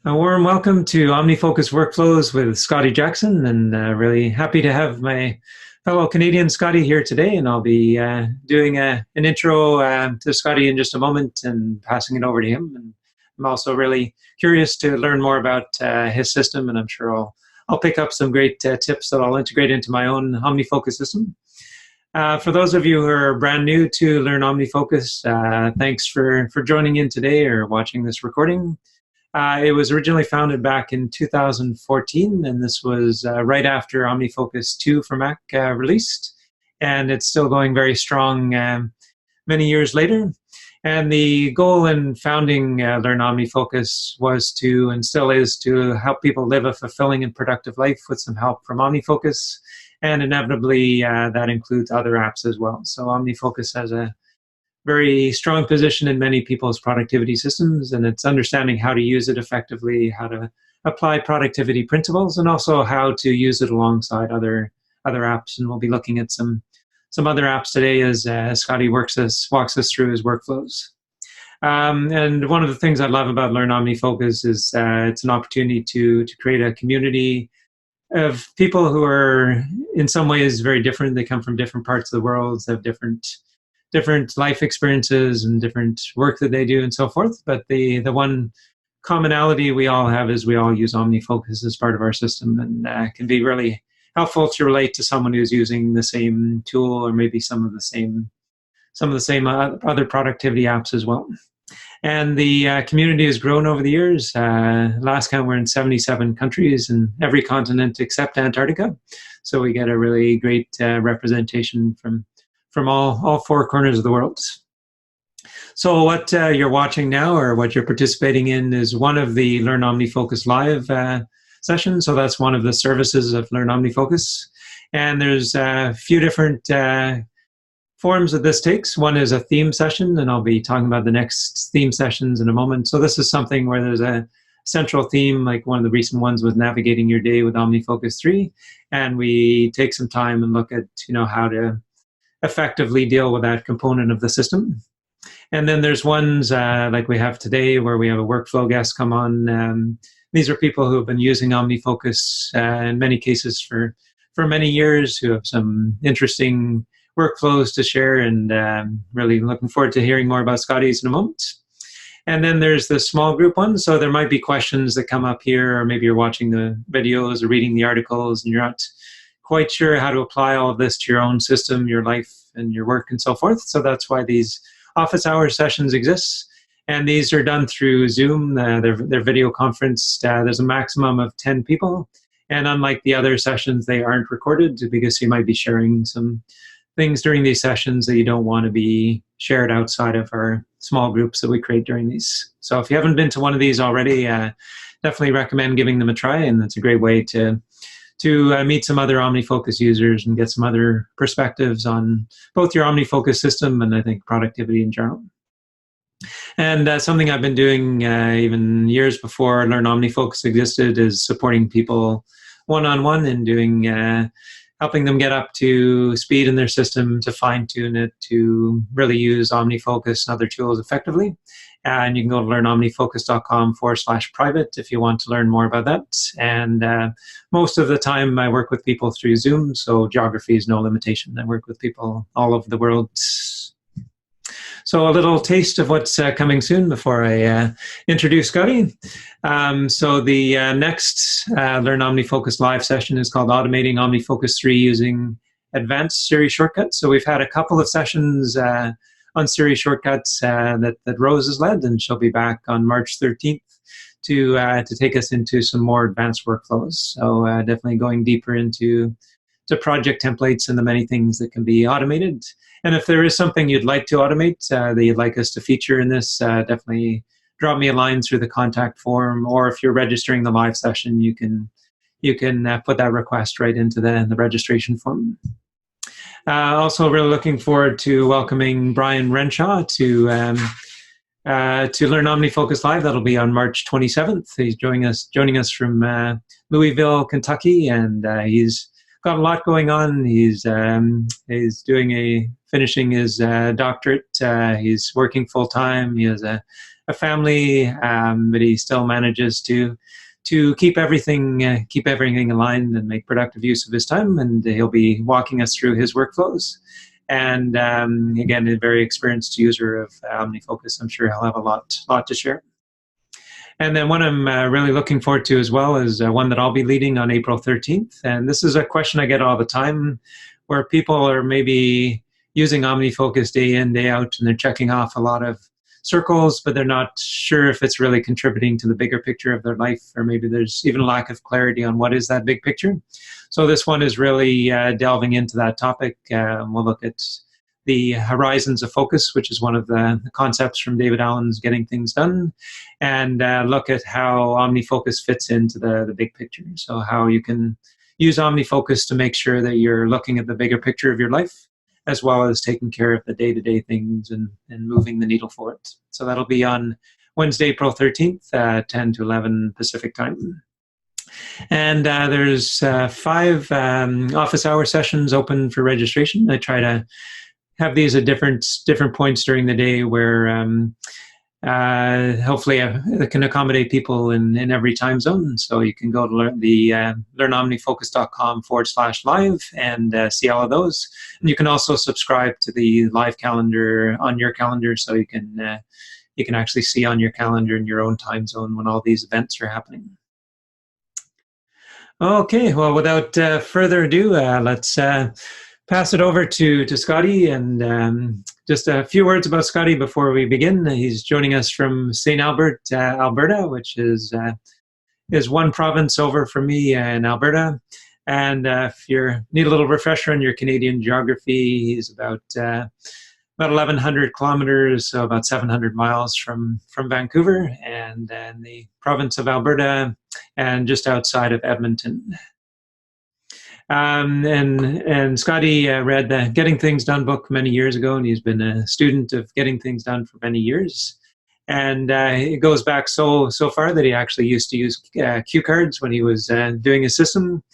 A warm welcome to OmniFocus Workflows with Scotty Jackson, and really happy to have my fellow Canadian Scotty here today. And I'll be doing an intro to Scotty in just a moment and passing it over to him. And I'm also really curious to learn more about his system, and I'm sure I'll pick up some great tips that I'll integrate into my own OmniFocus system. For those of you who are brand new to Learn OmniFocus, thanks for joining in today or watching this recording. It was originally founded back in 2014, and this was right after OmniFocus 2 for Mac released, and it's still going very strong many years later. And the goal in founding Learn OmniFocus was to, and still is, to help people live a fulfilling and productive life with some help from OmniFocus, and inevitably that includes other apps as well. So OmniFocus has a very strong position in many people's productivity systems, and it's understanding how to use it effectively, how to apply productivity principles, and also how to use it alongside other apps. And we'll be looking at some other apps today as Scotty walks us through his workflows. And one of the things I love about Learn OmniFocus is it's an opportunity to create a community of people who are in some ways very different. They come from different parts of the world, they have different life experiences and different work that they do and so forth. But the one commonality we all have is we all use OmniFocus as part of our system, and can be really helpful to relate to someone who's using the same tool or maybe some of the same other productivity apps as well. And the community has grown over the years. Last count, we're in 77 countries in every continent except Antarctica. So we get a really great representation from all four corners of the world. So what you're watching now, or what you're participating in, is one of the Learn OmniFocus live sessions. So that's one of the services of Learn OmniFocus. And there's a few different forms that this takes. One is a theme session, and I'll be talking about the next theme sessions in a moment. So this is something where there's a central theme, like one of the recent ones was navigating your day with OmniFocus 3. And we take some time and look at, how to effectively deal with that component of the system. And then there's ones like we have today where we have a workflow guest come on. These are people who have been using OmniFocus in many cases for many years, who have some interesting workflows to share, and really looking forward to hearing more about Scotty's in a moment. And then there's the small group one. So there might be questions that come up here, or maybe you're watching the videos or reading the articles and you're not quite sure how to apply all of this to your own system, your life, and your work, and so forth. So that's why these office hours sessions exist. And these are done through Zoom, their video conference. There's a maximum of 10 people. And unlike the other sessions, they aren't recorded, because you might be sharing some things during these sessions that you don't want to be shared outside of our small groups that we create during these. So if you haven't been to one of these already, definitely recommend giving them a try. And that's a great way to meet some other OmniFocus users and get some other perspectives on both your OmniFocus system and I think productivity in general. And something I've been doing even years before Learn OmniFocus existed is supporting people one-on-one and doing helping them get up to speed in their system, to fine-tune it, to really use OmniFocus and other tools effectively. And you can go to learnomnifocus.com/private if you want to learn more about that. And most of the time I work with people through Zoom, so geography is no limitation. I work with people all over the world. So a little taste of what's coming soon before I introduce Scotty. So the next Learn OmniFocus live session is called Automating OmniFocus 3 Using Advanced Siri Shortcuts. So we've had a couple of sessions on Siri shortcuts that Rose has led, and she'll be back on March 13th to take us into some more advanced workflows. So definitely going deeper into project templates and the many things that can be automated. And if there is something you'd like to automate that you'd like us to feature in this, definitely drop me a line through the contact form, or if you're registering the live session, you can put that request right into the registration form. Also, really looking forward to welcoming Brian Renshaw to Learn OmniFocus Live. That'll be on March 27th. He's joining us from Louisville, Kentucky, and he's got a lot going on. He's finishing his doctorate. He's working full time. He has a family, but he still manages to keep everything aligned and make productive use of his time. And he'll be walking us through his workflows. And again, a very experienced user of OmniFocus. I'm sure he'll have a lot to share. And then one I'm really looking forward to as well is one that I'll be leading on April 13th. And this is a question I get all the time, where people are maybe using OmniFocus day in, day out, and they're checking off a lot of circles, but they're not sure if it's really contributing to the bigger picture of their life, or maybe there's even a lack of clarity on what is that big picture. So this one is really delving into that topic. We'll look at the horizons of focus, which is one of the concepts from David Allen's Getting Things Done, and look at how OmniFocus fits into the big picture. So how you can use OmniFocus to make sure that you're looking at the bigger picture of your life, as well as taking care of the day-to-day things and moving the needle forward. So that'll be on Wednesday, April 13th, 10 to 11 Pacific time. And there's 5 office hour sessions open for registration. I try to have these at different points during the day where hopefully it can accommodate people in every time zone. So you can go to learnomnifocus.com/live and see all of those. And you can also subscribe to the live calendar on your calendar, so you can actually see on your calendar in your own time zone when all these events are happening. Okay, well, without further ado, let's pass it over to Scotty, and just a few words about Scotty before we begin. He's joining us from St. Albert, Alberta, which is one province over from me in Alberta. And if you need a little refresher on your Canadian geography, he's about 1,100 kilometers, so about 700 miles from Vancouver, and in the province of Alberta, and just outside of Edmonton. And Scotty read the Getting Things Done book many years ago, and he's been a student of Getting Things Done for many years. And it goes back so far that he actually used to use cue cards when he was doing his system.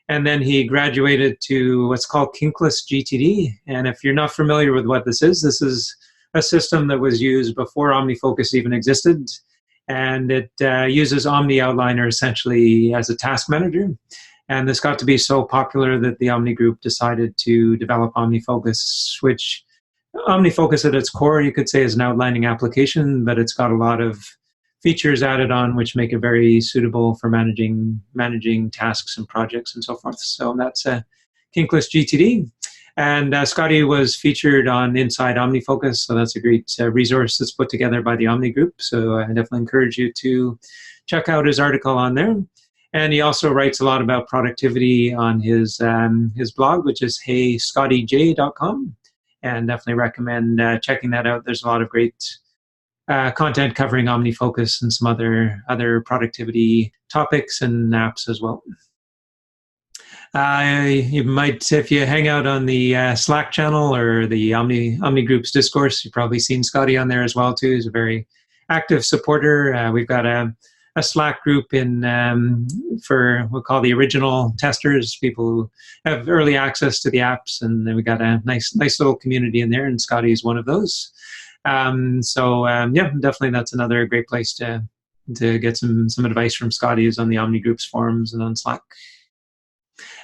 And then he graduated to what's called kinkless GTD. And if you're not familiar with what this is a system that was used before OmniFocus even existed. And it uses Omni Outliner essentially as a task manager. And this got to be so popular that the Omni Group decided to develop OmniFocus, which OmniFocus at its core, you could say, is an outlining application, but it's got a lot of features added on which make it very suitable for managing tasks and projects and so forth. So that's kinkless GTD. And Scotty was featured on Inside OmniFocus, so that's a great resource that's put together by the Omni Group. So I definitely encourage you to check out his article on there. And he also writes a lot about productivity on his blog, which is heyscottyj.com. And definitely recommend checking that out. There's a lot of great content covering OmniFocus and some other productivity topics and apps as well. You might, if you hang out on the Slack channel or the Omni Group's discourse, you've probably seen Scotty on there as well too. He's a very active supporter. We've got a Slack group in for we'll call the original testers, people who have early access to the apps, and then we got a nice little community in there, and Scotty is one of those. Yeah, definitely that's another great place to get some advice from Scotty is on the Omni Group's forums and on Slack.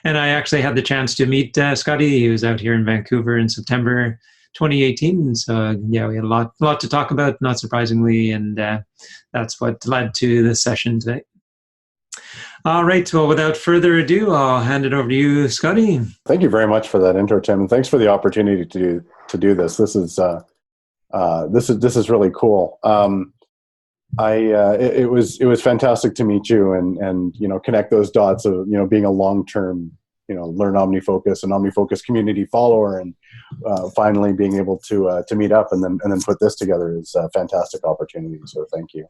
And I actually had the chance to meet Scotty. He was out here in Vancouver in September 2018. So yeah, we had a lot to talk about, not surprisingly, and that's what led to this session today. All right. Well, without further ado, I'll hand it over to you, Scotty. Thank you very much for that intro, Tim, and thanks for the opportunity to do this. This is really cool. It was fantastic to meet you and connect those dots of being a long-term Learn OmniFocus and OmniFocus community follower, and finally being able to meet up and then put this together is a fantastic opportunity. So thank you.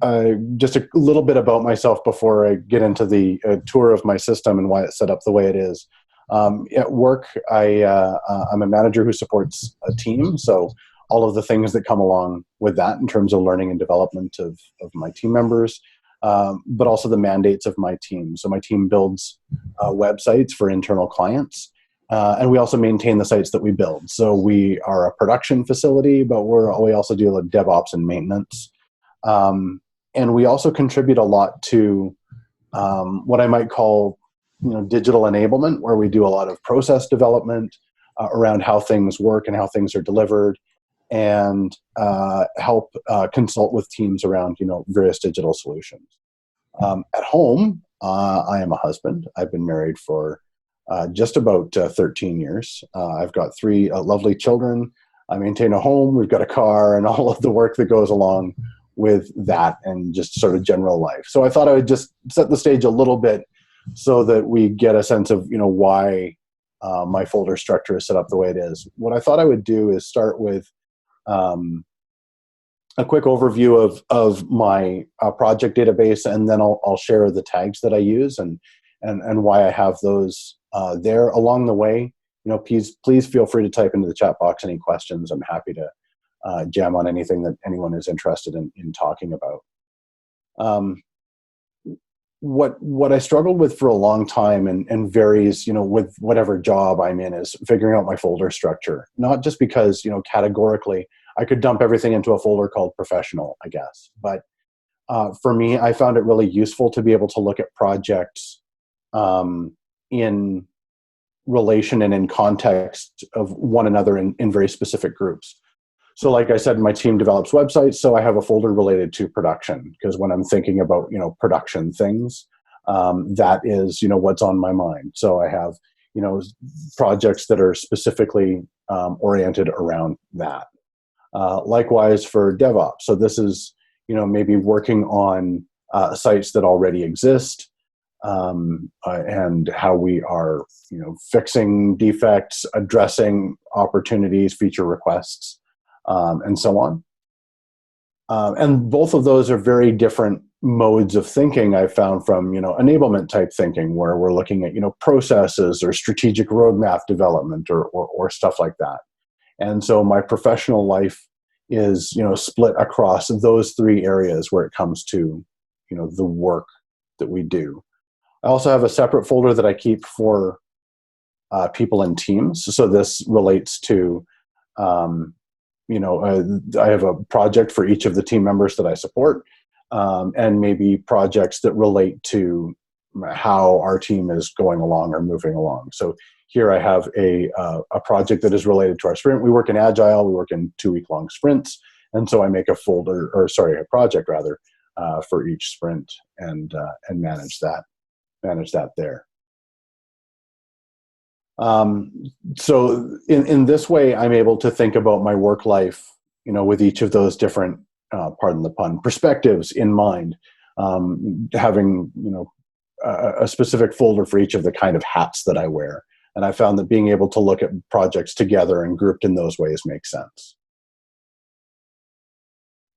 I've just a little bit about myself before I get into the tour of my system and why it's set up the way it is. At work, I'm a manager who supports a team, so all of the things that come along with that in terms of learning and development of my team members. but also the mandates of my team. So my team builds websites for internal clients, and we also maintain the sites that we build. So we are a production facility, but we also do DevOps and maintenance. And we also contribute a lot to what I might call, digital enablement, where we do a lot of process development around how things work and how things are delivered, and help consult with teams around, various digital solutions. At home, I am a husband. I've been married for just about 13 years. I've got 3 lovely children. I maintain a home. We've got a car and all of the work that goes along with that, and just sort of general life. So I thought I would just set the stage a little bit so that we get a sense of, why my folder structure is set up the way it is. What I thought I would do is start with a quick overview of my project database, and then I'll share the tags that I use and why I have those there. Along the way, please feel free to type into the chat box any questions. I'm happy to jam on anything that anyone is interested in talking about. What I struggled with for a long time, and varies, with whatever job I'm in, is figuring out my folder structure. Not just because, categorically I could dump everything into a folder called professional, I guess. But for me, I found it really useful to be able to look at projects in relation and in context of one another in very specific groups. So like I said, my team develops websites, so I have a folder related to production, because when I'm thinking about, production things, that is, what's on my mind. So I have, projects that are specifically oriented around that. Likewise for DevOps. So this is, maybe working on sites that already exist, and how we are, fixing defects, addressing opportunities, feature requests, and so on. And both of those are very different modes of thinking I've found from, enablement type thinking, where we're looking at, processes or strategic roadmap development or stuff like that. And so my professional life is, split across those 3 areas where it comes to, the work that we do. I also have a separate folder that I keep for people in teams. So this relates to, I have a project for each of the team members that I support, and maybe projects that relate to how our team is going along or moving along. So here I have a project that is related to our sprint. We work in Agile. We work in 2-week-long sprints. And so I make a project rather, for each sprint, and manage that there. So in this way, I'm able to think about my work life, with each of those different, pardon the pun, perspectives in mind, having, a specific folder for each of the kind of hats that I wear. And I found that being able to look at projects together and grouped in those ways makes sense.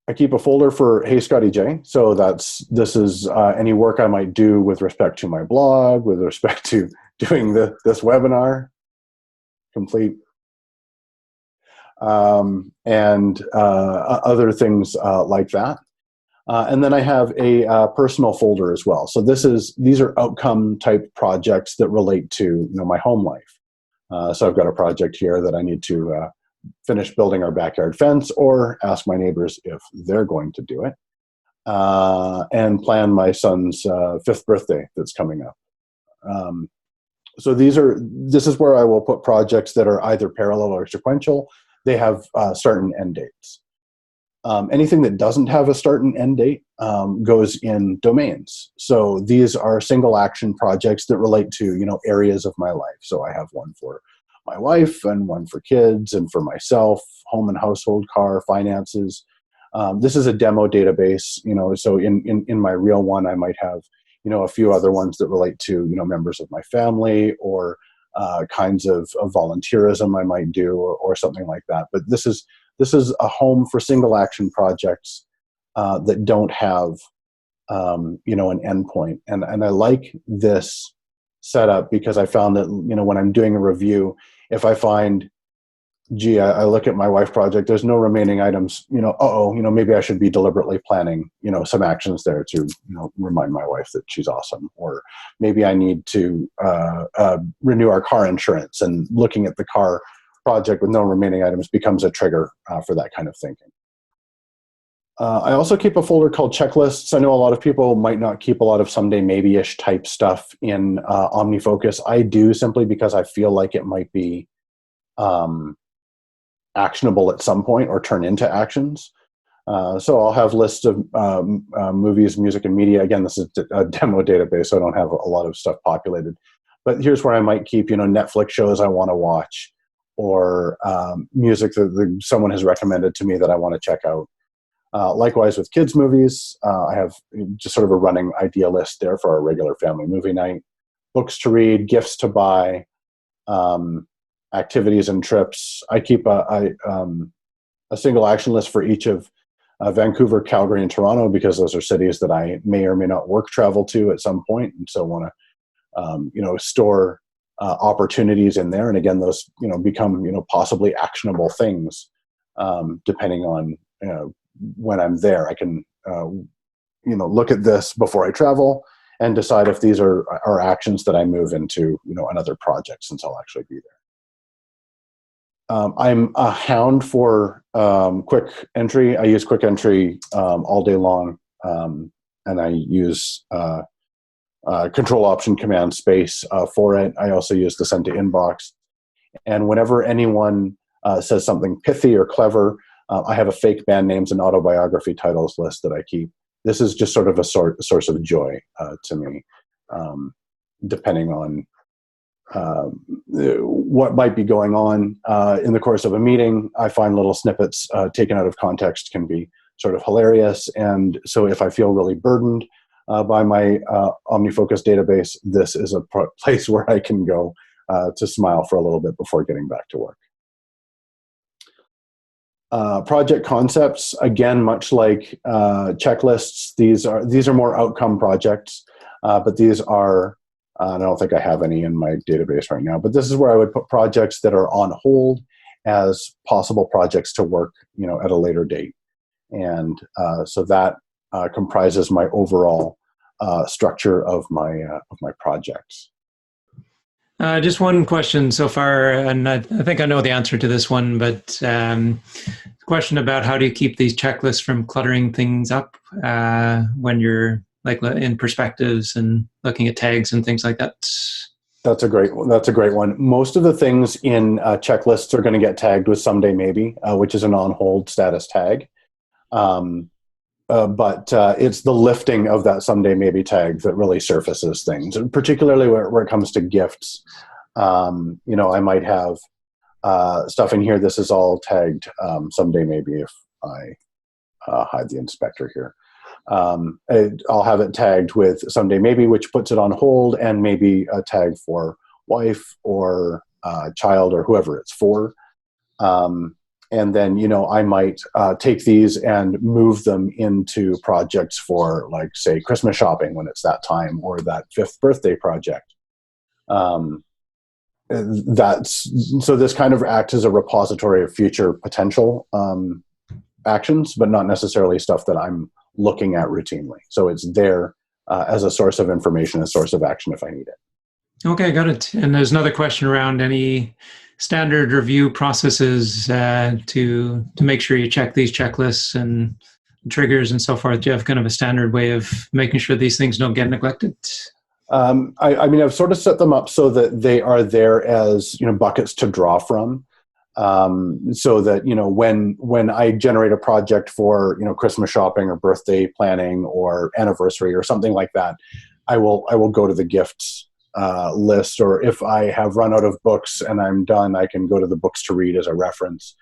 I keep a folder for Hey Scotty J. So this is any work I might do with respect to my blog, with respect to doing this webinar, complete, and other things like that. And then I have a personal folder as well. So these are outcome type projects that relate to my home life. So I've got a project here that I need to finish building our backyard fence, or ask my neighbors if they're going to do it, and plan my son's 5th birthday that's coming up. So this is where I will put projects that are either parallel or sequential. They have start and end dates. Anything that doesn't have a start and end date goes in domains. So these are single action projects that relate to areas of my life. So I have one for my wife, and one for kids, and for myself, home and household, car, finances. This is a demo database, so in my real one, I might have, a few other ones that relate to, members of my family, or kinds of volunteerism I might do, or something like that. But this is a home for single action projects that don't have, an endpoint. And I like this setup because I found that, when I'm doing a review, if I find gee, I look at my wife project, there's no remaining items, maybe I should be deliberately planning, some actions there to, remind my wife that she's awesome. Or maybe I need to renew our car insurance, and looking at the car project with no remaining items becomes a trigger for that kind of thinking. I also keep a folder called checklists. I know a lot of people might not keep a lot of someday maybe-ish type stuff in OmniFocus. I do, simply because I feel like it might be actionable at some point or turn into actions. So I'll have lists of movies, music, and media. Again, this is a demo database, so I don't have a lot of stuff populated. But here's where I might keep, Netflix shows I want to watch, or music that someone has recommended to me that I want to check out. Likewise with kids' movies, I have just sort of a running idea list there for our regular family movie night. Books to read, gifts to buy, activities and trips. I keep a single action list for each of Vancouver, Calgary, and Toronto, because those are cities that I may or may not work travel to at some point, and so want to store opportunities in there. And again, those become possibly actionable things depending on when I'm there. I can look at this before I travel and decide if these are actions that I move into another project, since I'll actually be there. I'm a hound for quick entry. I use quick entry all day long, and I use Control Option Command Space for it. I also use the send to inbox. And whenever anyone says something pithy or clever, I have a fake band names and autobiography titles list that I keep. This is just sort of a source of joy to me, depending on what might be going on in the course of a meeting. I find little snippets taken out of context can be sort of hilarious. And so if I feel really burdened by my OmniFocus database, this is a place where I can go to smile for a little bit before getting back to work. Project concepts, again, much like checklists, these are more outcome projects, but these are, I don't think I have any in my database right now, but this is where I would put projects that are on hold as possible projects to work, at a later date. And so that comprises my overall structure of my projects. Just one question so far, and I think I know the answer to this one, but the question about how do you keep these checklists from cluttering things up when you're like in perspectives and looking at tags and things like that? That's a great one. Most of the things in checklists are going to get tagged with someday maybe, which is an on hold status tag. But it's the lifting of that someday maybe tag that really surfaces things, and particularly where it comes to gifts. I might have stuff in here. This is all tagged someday maybe if I hide the inspector here. I'll have it tagged with someday maybe, which puts it on hold, and maybe a tag for wife or child or whoever it's for. And then, I might take these and move them into projects for, like, say, Christmas shopping when it's that time, or that 5th birthday project. So this kind of acts as a repository of future potential actions, but not necessarily stuff that I'm looking at routinely. So it's there as a source of information, a source of action if I need it. Okay, got it. And there's another question around any standard review processes to make sure you check these checklists and triggers and so forth. Do you have kind of a standard way of making sure these things don't get neglected? I've sort of set them up so that they are there as buckets to draw from, so that when I generate a project for Christmas shopping or birthday planning or anniversary or something like that, I will go to the gifts list, or if I have run out of books and I'm done, I can go to the books to read as a reference.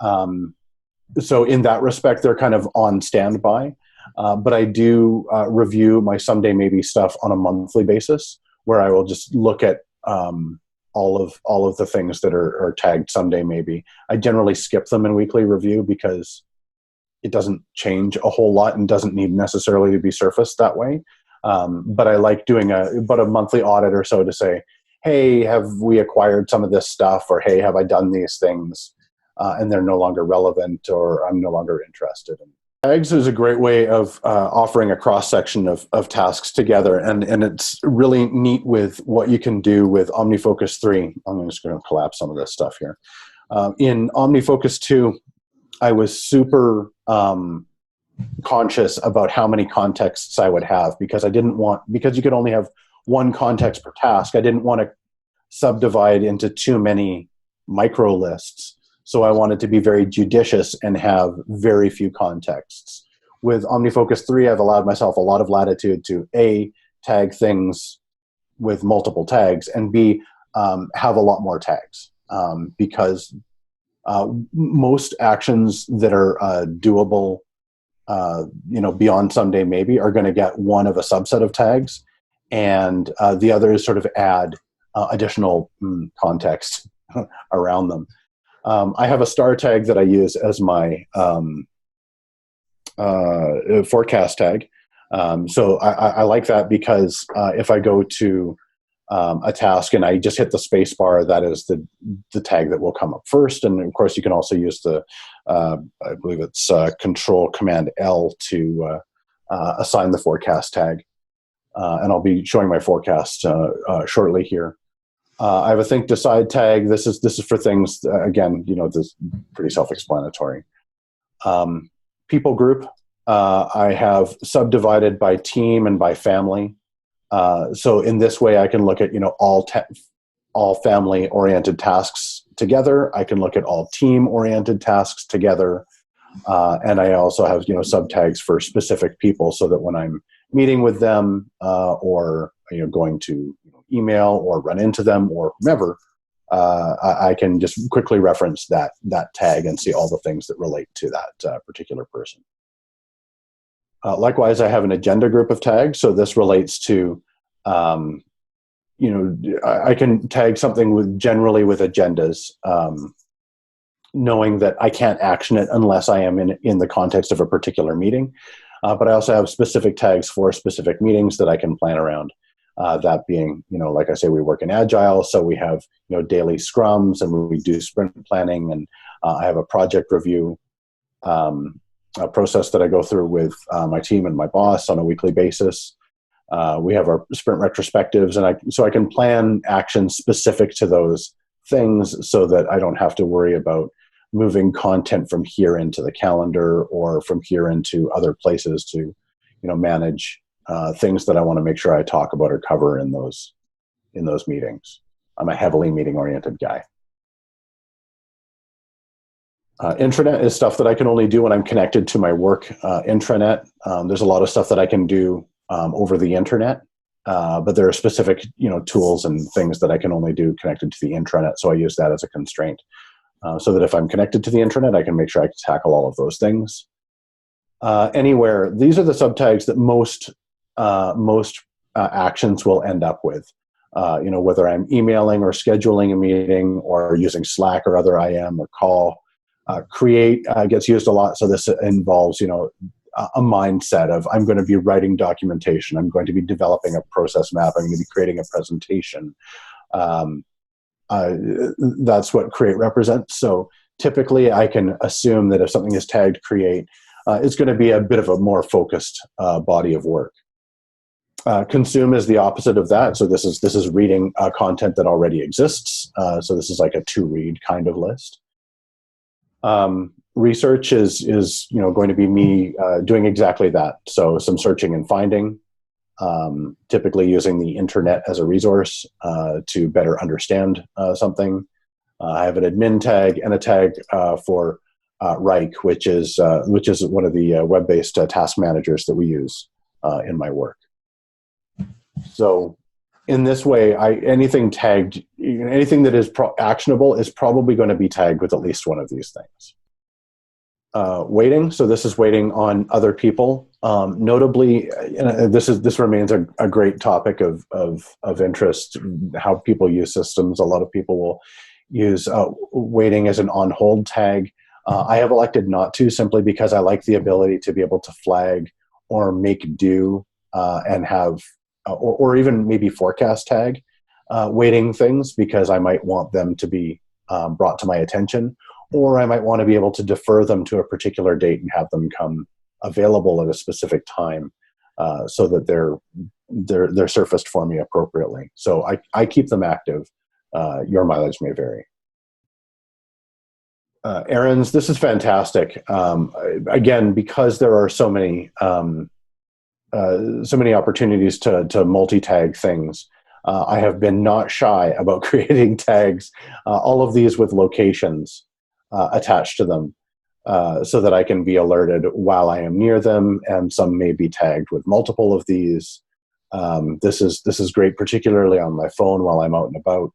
So in that respect, they're kind of on standby. But I do review my someday maybe stuff on a monthly basis, where I will just look at all of the things that are tagged someday maybe. I generally skip them in weekly review because it doesn't change a whole lot and doesn't need necessarily to be surfaced that way. But I like doing a monthly audit or so to say, hey, have we acquired some of this stuff? Or hey, have I done these things? and they're no longer relevant or I'm no longer interested in. Tags is a great way of offering a cross-section of tasks together, and it's really neat with what you can do with OmniFocus 3. I'm just going to collapse some of this stuff here. In OmniFocus 2, I was super conscious about how many contexts I would have, because because you could only have one context per task, I didn't want to subdivide into too many micro lists. So I wanted to be very judicious and have very few contexts. With OmniFocus 3, I've allowed myself a lot of latitude to A, tag things with multiple tags, and B, have a lot more tags. Because most actions that are doable, beyond someday maybe, are going to get one of a subset of tags, and the others sort of add additional context around them. I have a star tag that I use as my forecast tag. So I like that because if I go to a task and I just hit the space bar, that is the tag that will come up first. And of course, you can also use I believe it's Control Command L to assign the forecast tag. And I'll be showing my forecast shortly here. I have a think decide tag. This is for things, again, this is pretty self-explanatory. People group, I have subdivided by team and by family. So in this way, I can look at, all family-oriented tasks together. I can look at all team-oriented tasks together. And I also have, subtags for specific people, so that when I'm meeting with them or, going to email or run into them or whomever, I can just quickly reference that tag and see all the things that relate to that particular person. Likewise, I have an agenda group of tags. So this relates to, I can tag something generally with agendas, knowing that I can't action it unless I am in the context of a particular meeting. But I also have specific tags for specific meetings that I can plan around. That being, like I say, we work in Agile, so we have, daily scrums, and we do sprint planning, and I have a project review a process that I go through with my team and my boss on a weekly basis. We have our sprint retrospectives, and so I can plan actions specific to those things, so that I don't have to worry about moving content from here into the calendar or from here into other places to, manage things that I want to make sure I talk about or cover in those meetings. I'm a heavily meeting-oriented guy. Intranet is stuff that I can only do when I'm connected to my work intranet. There's a lot of stuff that I can do over the internet, but there are specific tools and things that I can only do connected to the intranet. So I use that as a constraint, so that if I'm connected to the intranet, I can make sure I can tackle all of those things. Anywhere, these are the subtags that most actions will end up with. Whether I'm emailing or scheduling a meeting or using Slack or other IM or call. Create gets used a lot, so this involves, a mindset of I'm going to be writing documentation, I'm going to be developing a process map, I'm going to be creating a presentation. That's what create represents. So typically I can assume that if something is tagged create, it's going to be a bit of a more focused body of work. Consume is the opposite of that. So this is reading content that already exists. So this is like a to read kind of list. Research is going to be me doing exactly that. So some searching and finding, typically using the internet as a resource to better understand something. I have an admin tag and a tag for Reich, which is one of the web-based task managers that we use in my work. So in this way, anything tagged, anything that is actionable is probably going to be tagged with at least one of these things. Waiting. So this is waiting on other people. Notably, this remains a great topic of interest. How people use systems. A lot of people will use waiting as an on hold tag. I have elected not to, simply because I like the ability to be able to flag or make do and have. Or even maybe forecast tag waiting things, because I might want them to be brought to my attention, or I might want to be able to defer them to a particular date and have them come available at a specific time, so that they're surfaced for me appropriately. So I keep them active. Your mileage may vary. Errands, this is fantastic. Again, because there are so many opportunities to multi-tag things, I have been not shy about creating tags, all of these with locations attached to them, so that I can be alerted while I am near them, and some may be tagged with multiple of these. This is great, particularly on my phone while I'm out and about,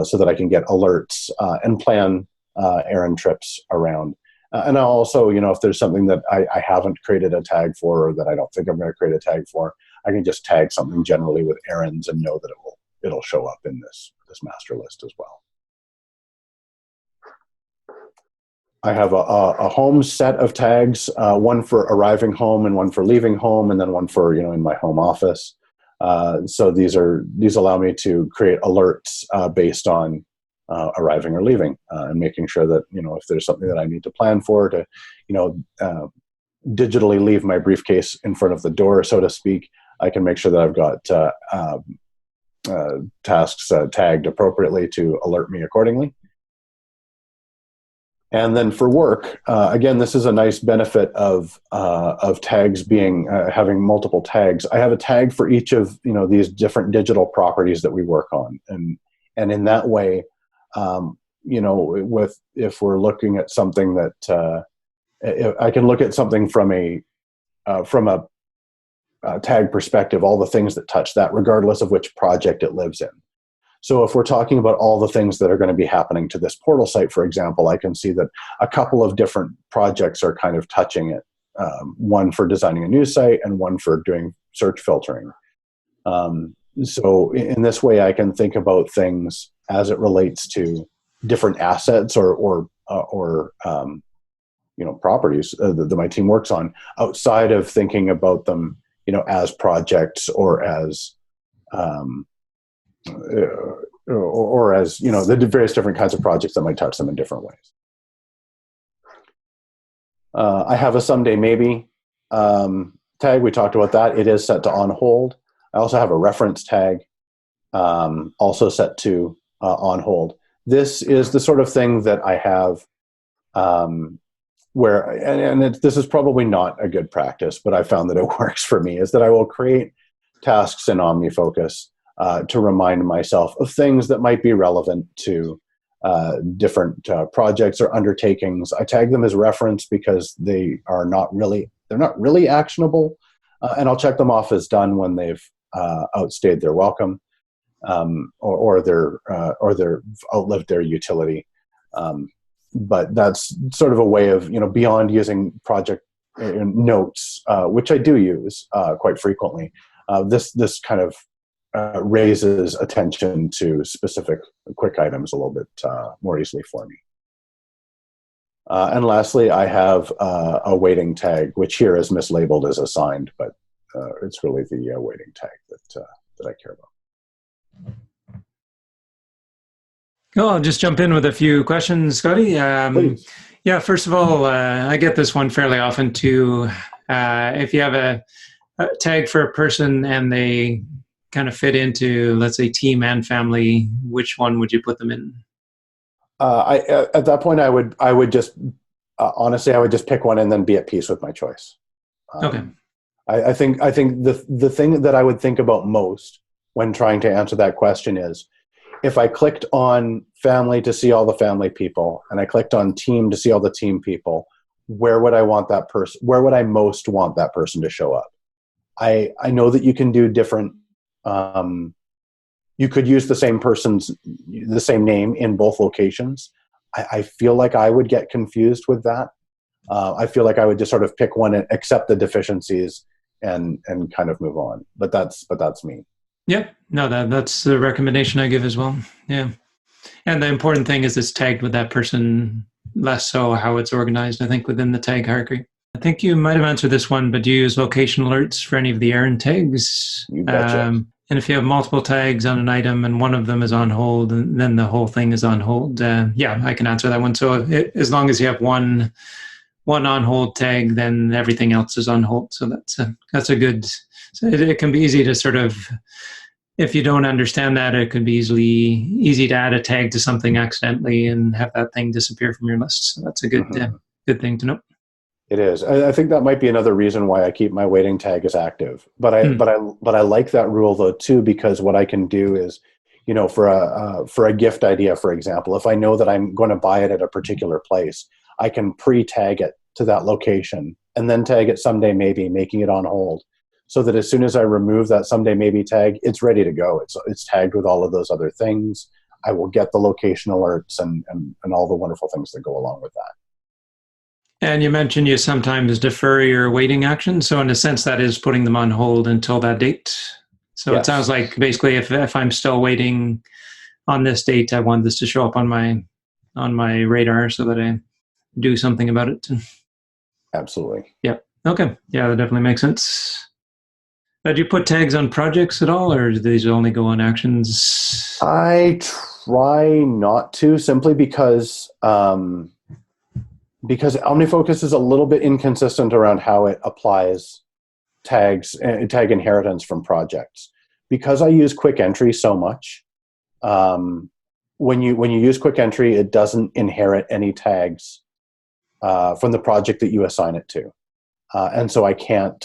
so that I can get alerts and plan errand trips around. And I'll also, if there's something that I haven't created a tag for, or that I don't think I'm going to create a tag for, I can just tag something generally with errands and know that it'll show up in this master list as well. I have a home set of tags, one for arriving home and one for leaving home, and then one for, in my home office. So these allow me to create alerts based on arriving or leaving, and making sure that, if there's something that I need to plan for, to, digitally leave my briefcase in front of the door, so to speak, I can make sure that I've got tasks tagged appropriately to alert me accordingly. And then for work, again, this is a nice benefit of tags being having multiple tags. I have a tag for each of these different digital properties that we work on, and in that way, if we're looking at something that I can look at something from a tag perspective, all the things that touch that, regardless of which project it lives in. So if we're talking about all the things that are going to be happening to this portal site, for example, I can see that a couple of different projects are kind of touching it. One for designing a news site and one for doing search filtering. So in this way, I can think about things as it relates to different assets or properties that my team works on, outside of thinking about them, as projects or as the various different kinds of projects that might touch them in different ways. I have a someday maybe tag. We talked about that. It is set to on hold. I also have a reference tag, also set to on hold. This is the sort of thing that I have this is probably not a good practice, but I found that it works for me, is that I will create tasks in OmniFocus to remind myself of things that might be relevant to different projects or undertakings. I tag them as reference because they're not really actionable, and I'll check them off as done when they've outstayed their welcome, or they're outlived their utility. But that's sort of a way of, beyond using project notes, which I do use quite frequently. This kind of raises attention to specific quick items a little bit more easily for me. And lastly, I have a waiting tag, which here is mislabeled as assigned, but it's really the waiting tag that I care about. Cool. I'll just jump in with a few questions, Scotty. Yeah, first of all, I get this one fairly often too. If you have a tag for a person and they kind of fit into, let's say, team and family, which one would you put them in? At that point, I would just honestly, I would just pick one and then be at peace with my choice. Okay. I think the thing that I would think about most when trying to answer that question is, if I clicked on family to see all the family people, and I clicked on team to see all the team people, where would I want that person? Where would I most want that person to show up? I know that you can do different. You could use the same name in both locations. I feel like I would get confused with that. I feel like I would just sort of pick one and accept the deficiencies and kind of move on. But that's me. Yeah, no, that's the recommendation I give as well. Yeah. And the important thing is it's tagged with that person, less so how it's organized, I think, within the tag hierarchy. I think you might have answered this one, but do you use location alerts for any of the errand tags? You betcha. And if you have multiple tags on an item and one of them is on hold, and then the whole thing is on hold, yeah, I can answer that one. So as long as you have one on hold tag, then everything else is on hold. So that's a good. So it can be easy to sort of, if you don't understand that, it could be easy to add a tag to something accidentally and have that thing disappear from your list. So that's a good good thing to know. It is. I think that might be another reason why I keep my waiting tag as active. But I like that rule though too, because what I can do is, for a gift idea, for example, if I know that I'm going to buy it at a particular place, I can pre-tag it to that location and then tag it someday maybe, making it on hold, so that as soon as I remove that someday maybe tag, it's ready to go. It's tagged with all of those other things. I will get the location alerts and all the wonderful things that go along with that. And you mentioned you sometimes defer your waiting action. So in a sense, that is putting them on hold until that date. So Yes. It sounds like basically if I'm still waiting on this date, I want this to show up on my radar so that I do something about it. Absolutely. Yeah. Okay. Yeah, that definitely makes sense. Do you put tags on projects at all, or do these only go on actions? I try not to, simply because OmniFocus is a little bit inconsistent around how it applies tag inheritance from projects. Because I use quick entry so much, when you use quick entry, it doesn't inherit any tags from the project that you assign it to, and so I can't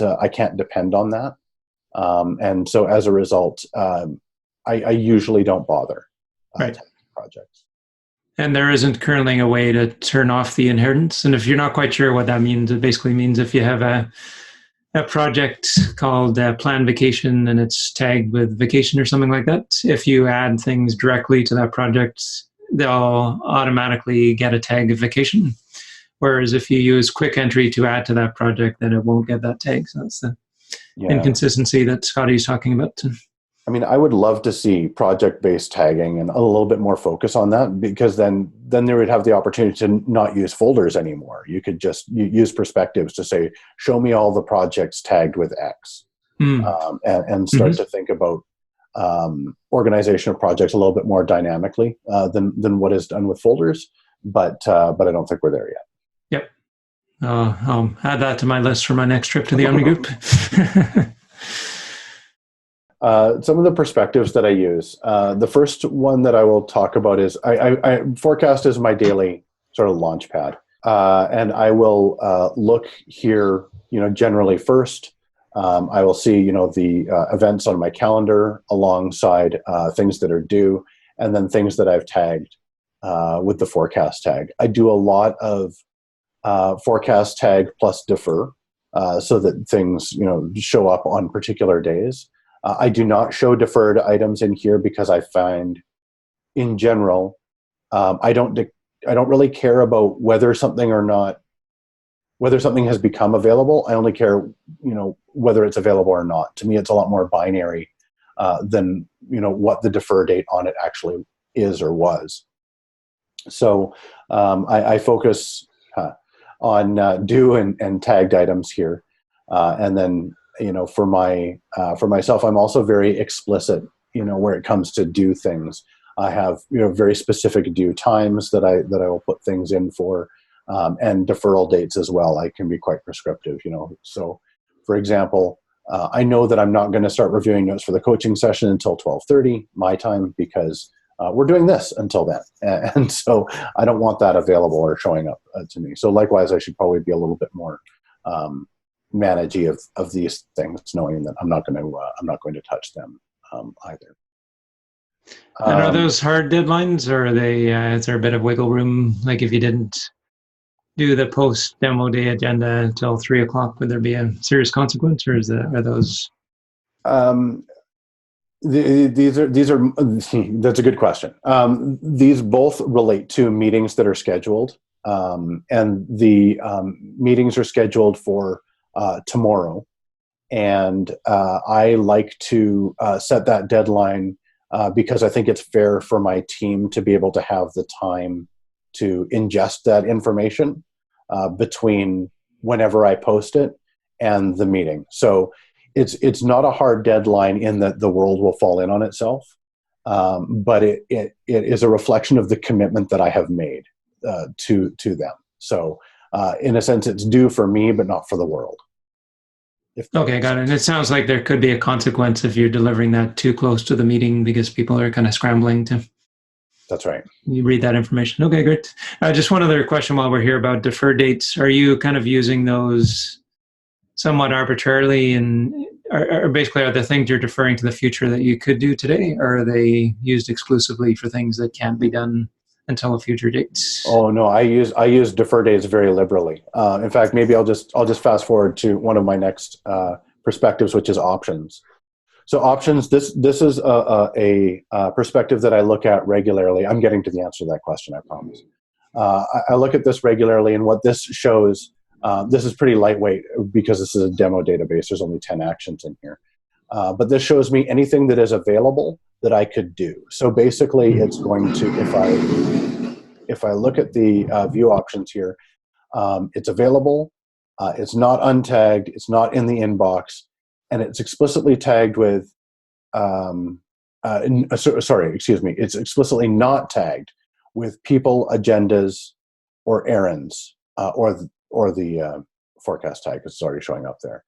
depend on that. And so as a result, I usually don't bother right. projects. And there isn't currently a way to turn off the inheritance. And if you're not quite sure what that means, it basically means if you have a project called Plan Vacation and it's tagged with vacation or something like that, if you add things directly to that project, they'll automatically get a tag of vacation. Whereas if you use quick entry to add to that project, then it won't get that tag. So that's the inconsistency that Scotty's talking about. I mean, I would love to see project-based tagging and a little bit more focus on that, because then they would have the opportunity to not use folders anymore. You could just use perspectives to say, show me all the projects tagged with X, and start to think about organization of projects a little bit more dynamically than what is done with folders. But I don't think we're there yet. Yep. I'll add that to my list for my next trip to the Omni Group. Some of the perspectives that I use. The first one that I will talk about is I forecast is my daily sort of launch pad, and I will look here. Generally first, I will see the events on my calendar alongside things that are due, and then things that I've tagged with the forecast tag. I do a lot of forecast tag plus defer, so that things show up on particular days. I do not show deferred items in here because I find, in general, I don't really care about whether something has become available. I only care, whether it's available or not. To me, it's a lot more binary than what the defer date on it actually is or was. So I focus on due and tagged items here, and then. For myself, I'm also very explicit, where it comes to due things. I have, very specific due times that I will put things in for, and deferral dates as well. I can be quite prescriptive, So, for example, I know that I'm not going to start reviewing notes for the coaching session until 12:30 my time, because we're doing this until then. And so I don't want that available or showing up to me. So likewise, I should probably be a little bit more managey of these things, knowing that I'm not going to touch them either. And are those hard deadlines, or are they? Is there a bit of wiggle room? Like if you didn't do the post demo day agenda until 3:00, would there be a serious consequence, or are those? These are that's a good question. These both relate to meetings that are scheduled, and the meetings are scheduled for tomorrow, and I like to set that deadline because I think it's fair for my team to be able to have the time to ingest that information between whenever I post it and the meeting. So it's not a hard deadline in that the world will fall in on itself, but it is a reflection of the commitment that I have made to them. So in a sense, it's due for me, but not for the world. Okay, got it. And it sounds like there could be a consequence if you're delivering that too close to the meeting because people are kind of scrambling to. That's right. You read that information. Okay, great. Just one other question while we're here about deferred dates. Are you kind of using those somewhat arbitrarily, and or basically are the things you're deferring to the future that you could do today, or are they used exclusively for things that can't be done until a future date? Oh no, I use deferred dates very liberally. In fact, maybe I'll just fast forward to one of my next perspectives, which is options. So options, this is a perspective that I look at regularly. I'm getting to the answer to that question, I promise. I look at this regularly, and what this shows, this is pretty lightweight because this is a demo database. There's only 10 actions in here. But this shows me anything that is available that I could do. So basically, it's going to, if I look at the view options here, it's available, it's not untagged, it's not in the inbox, and it's explicitly tagged with, it's explicitly not tagged with people, agendas, or errands, or the forecast tag is already showing up there,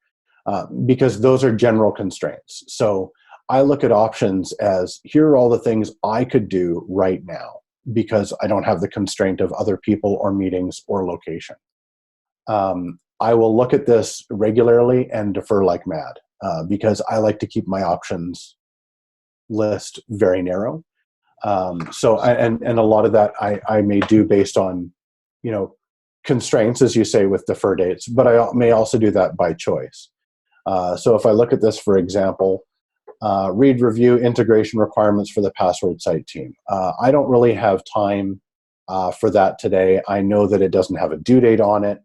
because those are general constraints. So I look at options as, here are all the things I could do right now because I don't have the constraint of other people or meetings or location. I will look at this regularly and defer like mad because I like to keep my options list very narrow. And a lot of that I may do based on, constraints, as you say, with defer dates, but I may also do that by choice. So if I look at this, for example, read, review, integration requirements for the password site team. I don't really have time for that today. I know that it doesn't have a due date on it.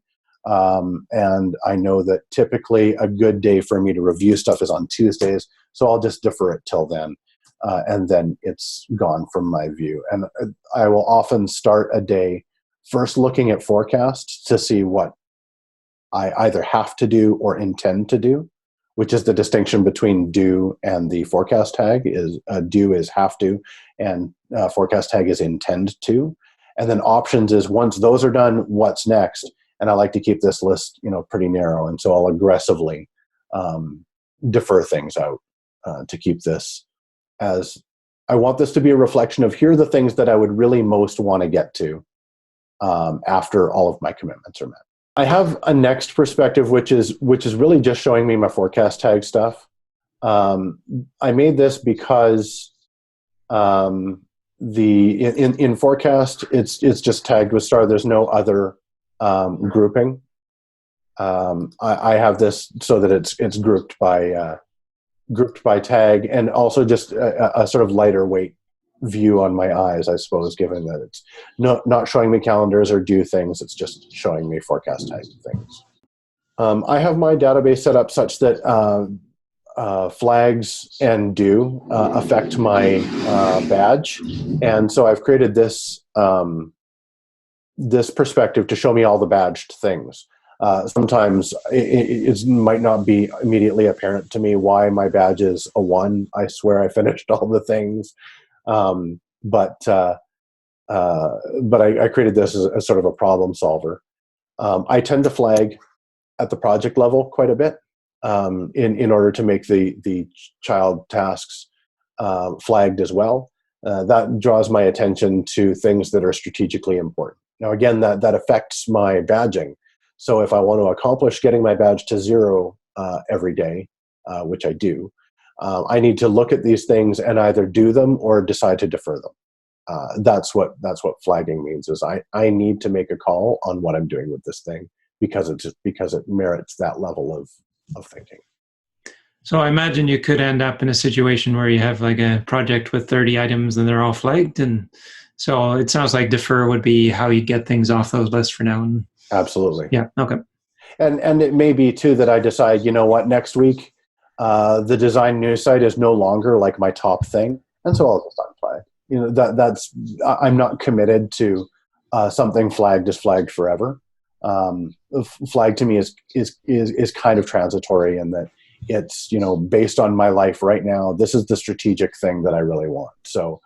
And I know that typically a good day for me to review stuff is on Tuesdays. So I'll just defer it till then. And then it's gone from my view. And I will often start a day first looking at forecasts to see what I either have to do or intend to do, which is the distinction between do and the forecast tag. Is do is have to, and forecast tag is intend to. And then options is, once those are done, what's next? And I like to keep this list, pretty narrow. And so I'll aggressively defer things out to keep this, as I want this to be a reflection of, here are the things that I would really most want to get to after all of my commitments are met. I have a next perspective, which is really just showing me my forecast tag stuff. I made this because in forecast, it's just tagged with star. There's no other grouping. I have this so that it's grouped by tag, and also just a sort of lighter weight view on my eyes, I suppose, given that it's not showing me calendars or due things. It's just showing me forecast tag things. I have my database set up such that flags and due affect my badge, and so I've created this this perspective to show me all the badged things. Sometimes it might not be immediately apparent to me why my badge is a 1. I swear I finished all the things, but I created this as a sort of a problem solver. I tend to flag at the project level quite a bit in order to make the child tasks flagged as well. That draws my attention to things that are strategically important. Now, again, that affects my badging. So if I want to accomplish getting my badge to 0 every day, which I do, I need to look at these things and either do them or decide to defer them. That's what flagging means, is I need to make a call on what I'm doing with this thing because it merits that level of thinking. So I imagine you could end up in a situation where you have like a project with 30 items and they're all flagged. And so it sounds like defer would be how you get things off those lists for now. Absolutely. Yeah. Okay. And it may be too that I decide, next week, the design news site is no longer like my top thing. And so I'll just unflag. That's I'm not committed to something flagged is flagged forever. Flag to me is kind of transitory in that it's, based on my life right now, this is the strategic thing that I really want. So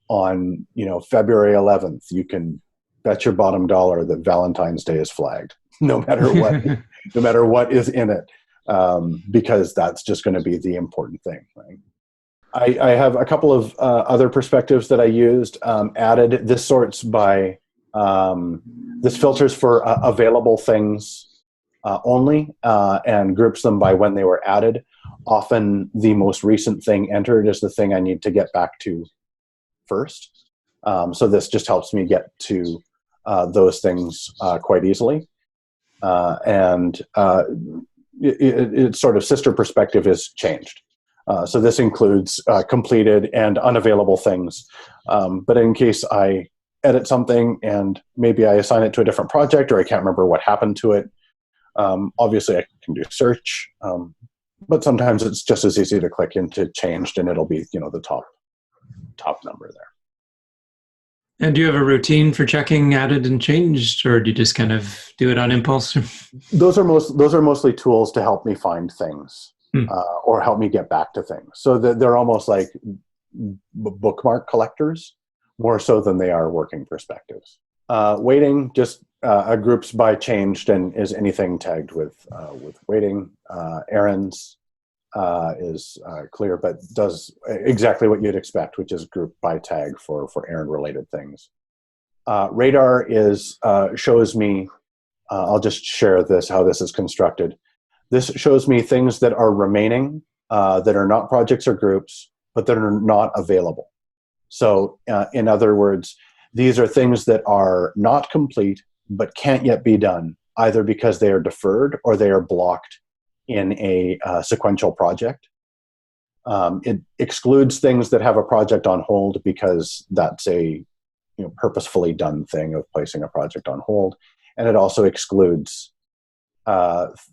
on, February 11th, you can bet your bottom dollar that Valentine's Day is flagged, no matter what, no matter what is in it, because that's just going to be the important thing, right? I have a couple of other perspectives that I used, added. This sorts by, this filters for available things only, and groups them by when they were added. Often the most recent thing entered is the thing I need to get back to first. So this just helps me get to those things quite easily. And its sort of sister perspective is changed. So this includes completed and unavailable things. But in case I edit something and maybe I assign it to a different project, or I can't remember what happened to it, obviously I can do search. But sometimes it's just as easy to click into changed and it'll be, the top number there. And do you have a routine for checking added and changed, or do you just kind of do it on impulse? Those are mostly tools to help me find things, or help me get back to things. So they're almost like bookmark collectors, more so than they are working perspectives. Weighting just groups by changed and is anything tagged with weighting. Errands is clear, but does exactly what you'd expect, which is group by tag for errand related things. Radar is shows me, I'll just share how this is constructed. This shows me things that are remaining, that are not projects or groups, but that are not available. So in other words, these are things that are not complete, but can't yet be done, either because they are deferred or they are blocked in a sequential project. It excludes things that have a project on hold because that's a purposefully done thing of placing a project on hold. And it also excludes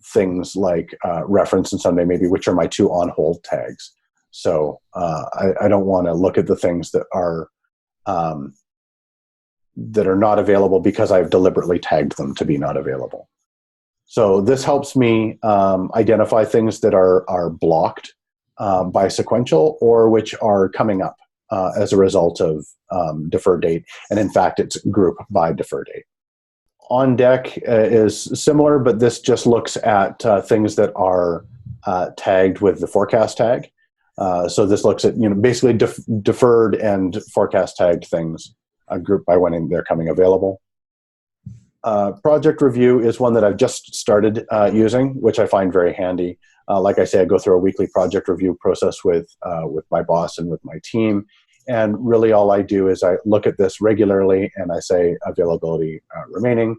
things like reference and Sunday maybe, which are my two on hold tags. So I don't want to look at the things that are not available because I've deliberately tagged them to be not available. So this helps me identify things that are blocked by sequential or which are coming up as a result of defer date. And in fact, it's group by defer date. On deck is similar, but this just looks at things that are tagged with the forecast tag. So this looks at basically deferred and forecast tagged things grouped by when they're coming available. Project review is one that I've just started using, which I find very handy. Like I say, I go through a weekly project review process with my boss and with my team. And really all I do is I look at this regularly and I say availability remaining.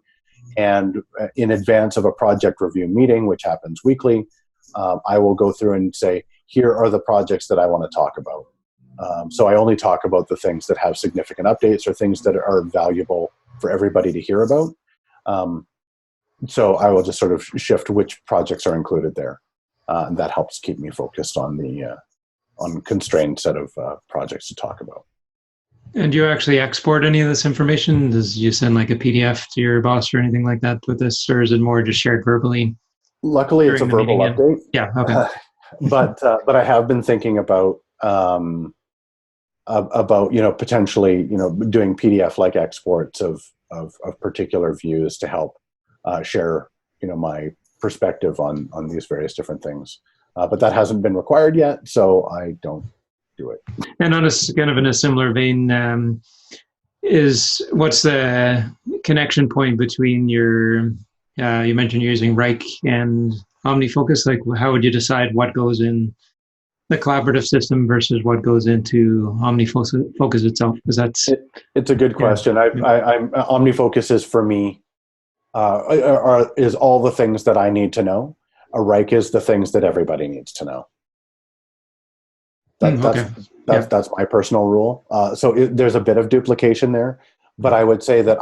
And in advance of a project review meeting, which happens weekly, I will go through and say, here are the projects that I want to talk about. So I only talk about the things that have significant updates or things that are valuable for everybody to hear about. So I will just sort of shift which projects are included there. And that helps keep me focused on the constrained set of projects to talk about. And do you actually export any of this information? Does you send like a PDF to your boss or anything like that with this, or is it more just shared verbally? Luckily, it's a verbal update. Yeah, okay. But I have been thinking about potentially doing PDF-like exports of particular views to help share my perspective on these various different things. But that hasn't been required yet, so I don't do it. And on a kind of in a similar vein, what's the connection point between your you mentioned you're using Rike and OmniFocus? Like, how would you decide what goes in the collaborative system versus what goes into OmniFocus itself? Because that's it's a good question. OmniFocus is for me is all the things that I need to know. A Rike is the things that everybody needs to know. That's my personal rule. So there's a bit of duplication there, but I would say that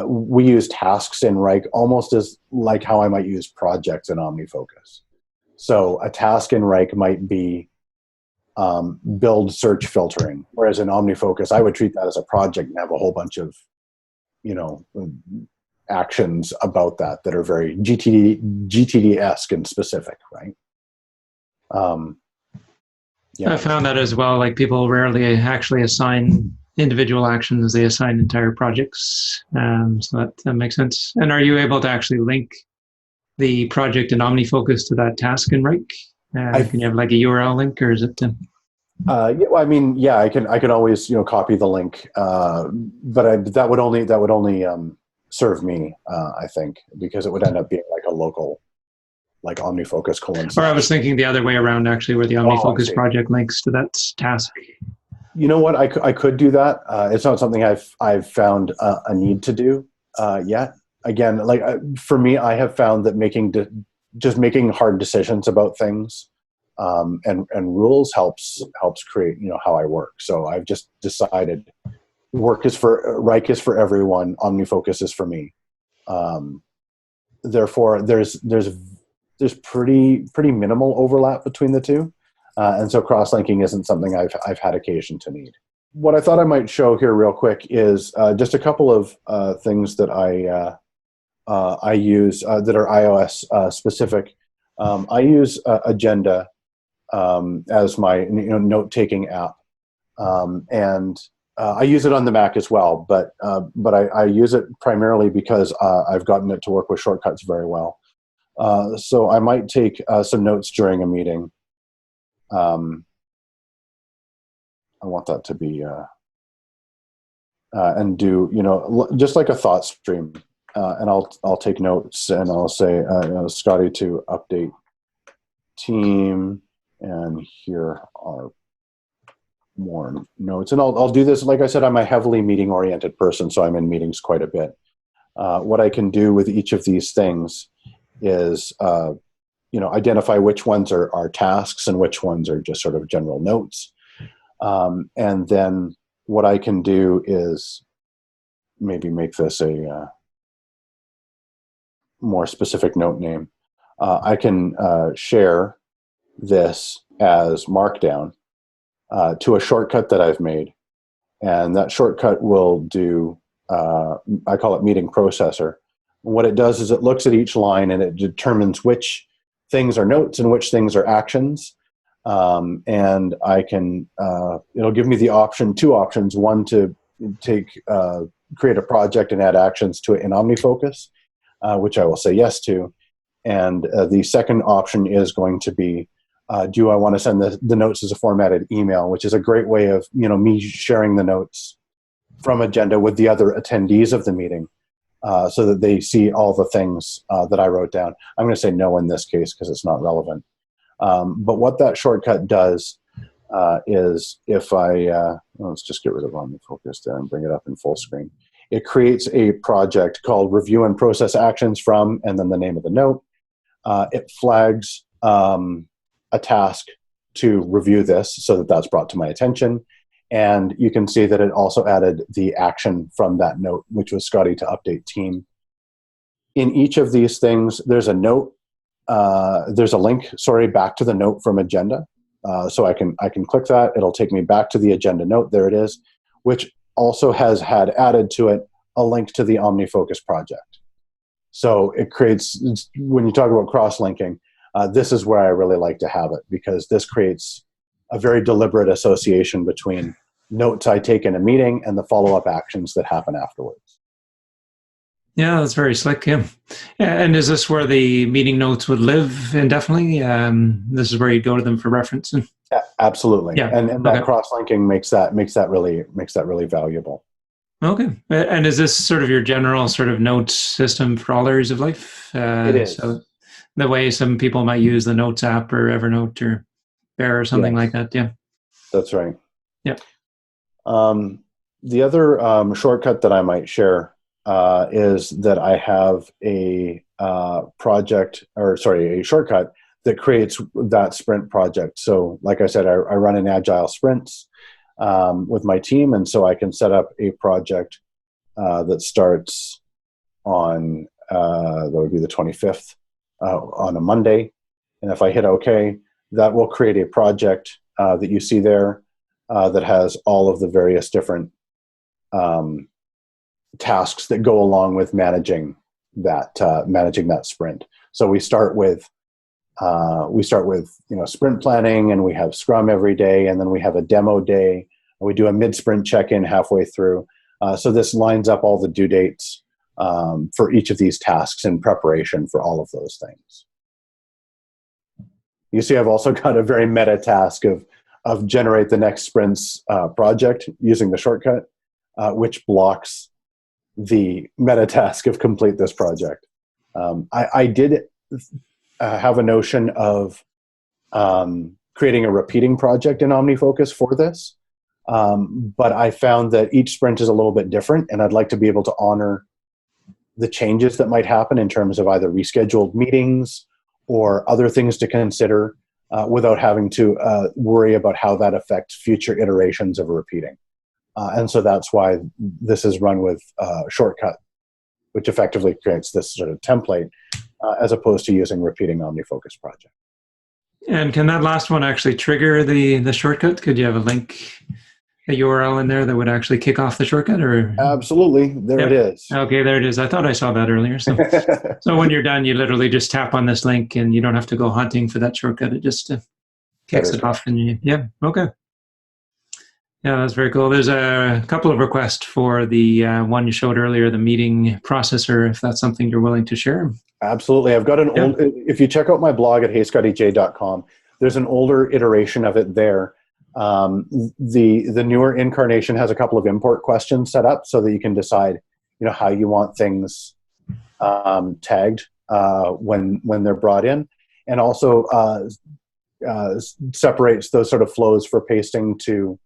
we use tasks in Rike almost as like how I might use projects in OmniFocus. So a task in Rike might be build search filtering, whereas in OmniFocus, I would treat that as a project and have a whole bunch of, actions about that are very GTD-esque and specific, right? Um, I yeah. found that as well. Like people rarely actually assign individual actions; they assign entire projects. So that makes sense. And are you able to actually link the project in OmniFocus to that task in Rike? I Can you have like a URL link, or is it? yeah, well, I mean, yeah, I can always copy the link, but that would only serve me, I think, because it would end up being like a local like OmniFocus Or I was / thinking the other way around, actually, where the Oh, I OmniFocus see. project links to that task. You know what? I could do that. It's not something I've found a need to do yet. Again, like for me, I have found that just making hard decisions about things and rules helps create how I work. So I've just decided Reich is for everyone. OmniFocus is for me. Um, Therefore, there's pretty minimal overlap between the two, and so cross linking isn't something I've had occasion to need. What I thought I might show here real quick is just a couple of things that I use that are iOS specific. I use Agenda as my note taking app, and I use it on the Mac as well. But I use it primarily because I've gotten it to work with shortcuts very well. So I might take some notes during a meeting. I want that to be and do just like a thought stream, and I'll take notes and I'll say Scotty to update team, and here are more notes. And I'll do this, like I said, I'm a heavily meeting oriented person, so I'm in meetings quite a bit. What I can do with each of these things is identify which ones are tasks and which ones are just sort of general notes. And then what I can do is maybe make this a more specific note name. I can share this as Markdown to a shortcut that I've made. And that shortcut will do, I call it Meeting Processor. And what it does is it looks at each line and it determines which things are notes and which things are actions. And I can, it'll give me two options. One, to create a project and add actions to it in OmniFocus, which I will say yes to. And the second option is going to be, do I want to send the notes as a formatted email, which is a great way of me sharing the notes from Agenda with the other attendees of the meeting, so that they see all the things that I wrote down. I'm going to say no in this case because it's not relevant. But what that shortcut does is if let's just get rid of OmniFocus there and bring it up in full screen. It creates a project called Review and Process Actions from, and then the name of the note. It flags a task to review this so that that's brought to my attention. And you can see that it also added the action from that note, which was Scotty to update team. In each of these things, there's a note, there's a link, back to the note from Agenda. So I can click that. It'll take me back to the Agenda note. There it is, which also has had added to it a link to the OmniFocus project. So it creates, when you talk about cross-linking, this is where I really like to have it, because this creates a very deliberate association between notes I take in a meeting and the follow-up actions that happen afterwards. Yeah, that's very slick. Yeah. And is this where the meeting notes would live indefinitely? This is where you go to them for reference. Yeah, absolutely. Yeah. And that cross-linking makes that really valuable. Okay. And is this sort of your general sort of note system for all areas of life? It is. So the way some people might use the Notes app or Evernote or Bear or something like that. Yeah. That's right. Yeah. The other shortcut that I might share is that I have a shortcut that creates that sprint project. So like I said, I run in agile sprints with my team. And so I can set up a project that starts on, that would be the 25th on a Monday. And if I hit OK, that will create a project that you see there that has all of the various different tasks that go along with managing that sprint. So we start with We start with sprint planning, and we have Scrum every day, and then we have a demo day. We do a mid-sprint check-in halfway through. So this lines up all the due dates for each of these tasks in preparation for all of those things. You see, I've also got a very meta task of generate the next sprint's project using the shortcut, which blocks the meta task of complete this project. I did have a notion of creating a repeating project in OmniFocus for this, but I found that each sprint is a little bit different, and I'd like to be able to honor the changes that might happen in terms of either rescheduled meetings or other things to consider without having to worry about how that affects future iterations of repeating. And so that's why this is run with Shortcut, which effectively creates this sort of template as opposed to using repeating OmniFocus project. And can that last one actually trigger the shortcut? Could you have a link, a URL in there that would actually kick off the shortcut? Or absolutely, there it is. Okay, there it is. I thought I saw that earlier. So, so when you're done, you literally just tap on this link, and you don't have to go hunting for that shortcut. It just kicks it off, and okay. Yeah, that's very cool. There's a couple of requests for the one you showed earlier, the meeting processor, if that's something you're willing to share. Absolutely. I've got an old, if you check out my blog at heyscottij.com, there's an older iteration of it there. The newer incarnation has a couple of import questions set up so that you can decide, how you want things tagged when they're brought in, and also separates those sort of flows for pasting to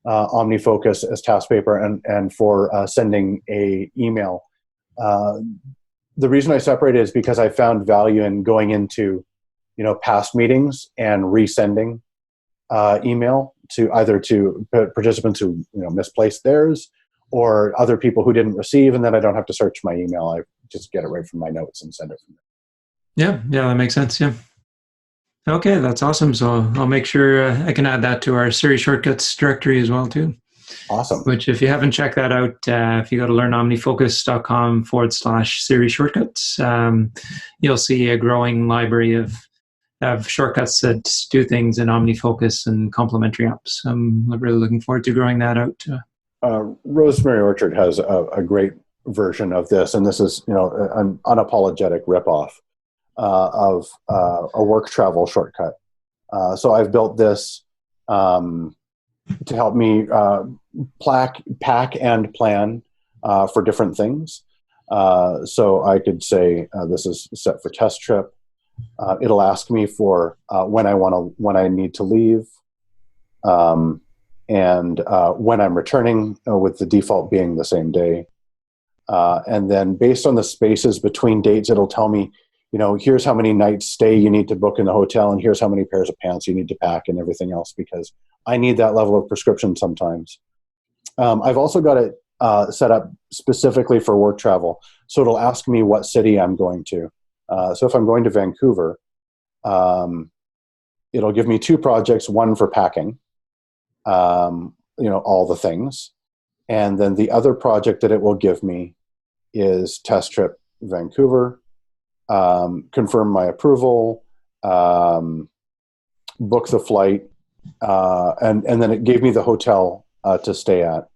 OmniFocus as task paper and for sending a email. The reason I separate it is because I found value in going into, past meetings and resending email to either to participants who misplaced theirs or other people who didn't receive, and then I don't have to search my email. I just get it right from my notes and send it from there. Yeah, that makes sense. Yeah. Okay, that's awesome. So I'll make sure I can add that to our Siri Shortcuts directory as well too. Awesome. Which, if you haven't checked that out, if you go to learnomnifocus.com/Siri Shortcuts, you'll see a growing library of shortcuts that do things in OmniFocus and complementary apps. I'm really looking forward to growing that out. Rosemary Orchard has a great version of this, and this is an unapologetic ripoff of a work travel shortcut. So I've built this to help me pack and plan for different things. So I could say this is set for test trip. It'll ask me for when I need to leave, and when I'm returning, with the default being the same day. And then based on the spaces between dates, it'll tell me, here's how many nights stay you need to book in the hotel, and here's how many pairs of pants you need to pack and everything else, because I need that level of prescription sometimes. I've also got it set up specifically for work travel. So it'll ask me what city I'm going to. So if I'm going to Vancouver, it'll give me two projects, one for packing, all the things. And then the other project that it will give me is test trip Vancouver, confirm my approval, book the flight, and then it gave me the hotel to stay at,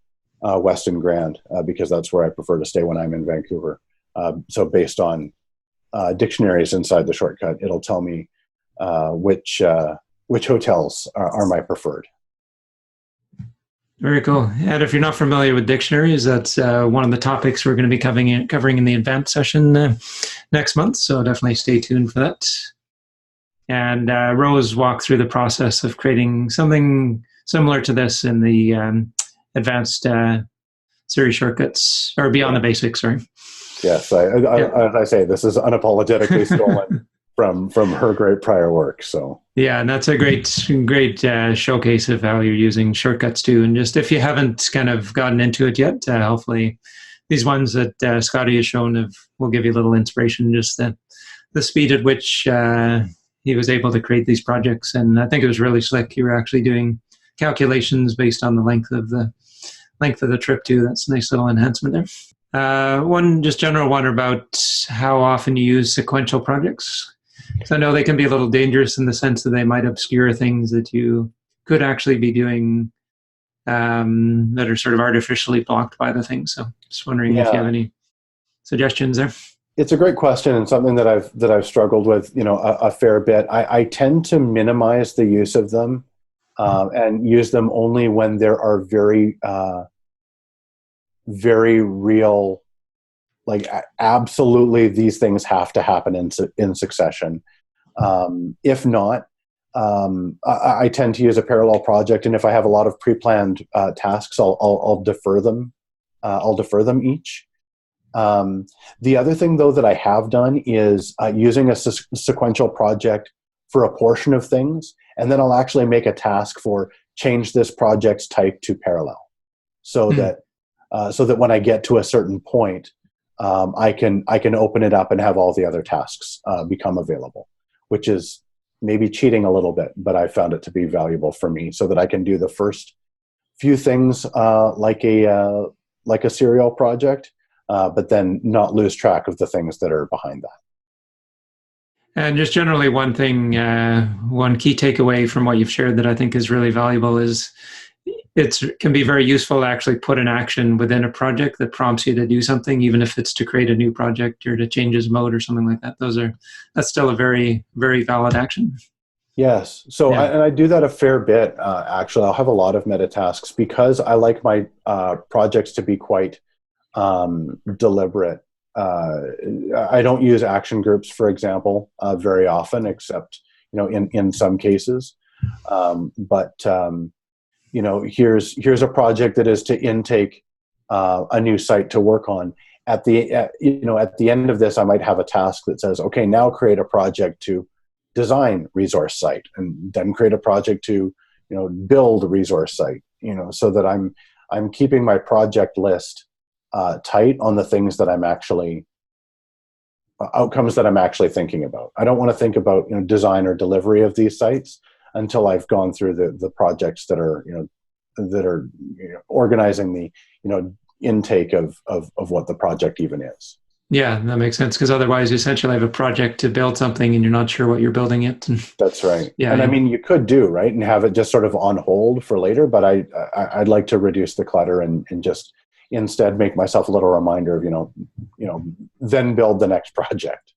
Weston Grand, because that's where I prefer to stay when I'm in Vancouver. So based on dictionaries inside the shortcut, it'll tell me which hotels are my preferred. Very cool. And if you're not familiar with dictionaries, that's one of the topics we're going to be covering in the advanced session next month. So definitely stay tuned for that. And Rose walked through the process of creating something similar to this in the advanced Siri Shortcuts, or Beyond the Basics, sorry. Yes, as I say, this is unapologetically stolen from her great prior work. So yeah, and that's a great showcase of how you're using shortcuts too. And just if you haven't kind of gotten into it yet, hopefully these ones that Scotty has shown will give you a little inspiration. Just the speed at which he was able to create these projects, and I think it was really slick. You were actually doing calculations based on the length of the trip too. That's a nice little enhancement there. One just general one about how often you use sequential projects. So I know they can be a little dangerous in the sense that they might obscure things that you could actually be doing that are sort of artificially blocked by the thing. So just wondering if you have Yeah, any suggestions there. it's a great question and something that I've struggled with, a fair bit. I tend to minimize the use of them and use them only when there are very real, like absolutely these things have to happen in succession. If not, I tend to use a parallel project, and if I have a lot of pre-planned tasks, I'll defer them. I'll defer them each. The other thing, though, that I have done is using a sequential project for a portion of things, and then I'll actually make a task for change this project's type to parallel, so that when I get to a certain point, I can open it up and have all the other tasks become available, which is maybe cheating a little bit, but I found it to be valuable for me, so that I can do the first few things like a serial project, but then not lose track of the things that are behind that. And just generally, one thing, one key takeaway from what you've shared that I think is really valuable is it can be very useful to actually put an action within a project that prompts you to do something, even if it's to create a new project or to change its mode or something like that. That's still a very, very valid action. Yes. So, Yeah. I do that a fair bit. Actually, I'll have a lot of meta tasks because I like my projects to be quite deliberate. I don't use action groups, for example, very often, except in some cases. Here's a project that is to intake a new site to work on. At the end of this, I might have a task that says, okay, now create a project to design resource site, and then create a project to build a resource site. So that I'm keeping my project list tight on the things that I'm actually outcomes that I'm actually thinking about. I don't want to think about design or delivery of these sites until I've gone through the projects that are organizing the intake of what the project even is. Yeah, that makes sense, because otherwise you essentially have a project to build something and you're not sure what you're building it. That's right. Yeah, And yeah. I mean, you could do, right, and have it just sort of on hold for later, but I'd like to reduce the clutter and just instead make myself a little reminder of, then build the next project.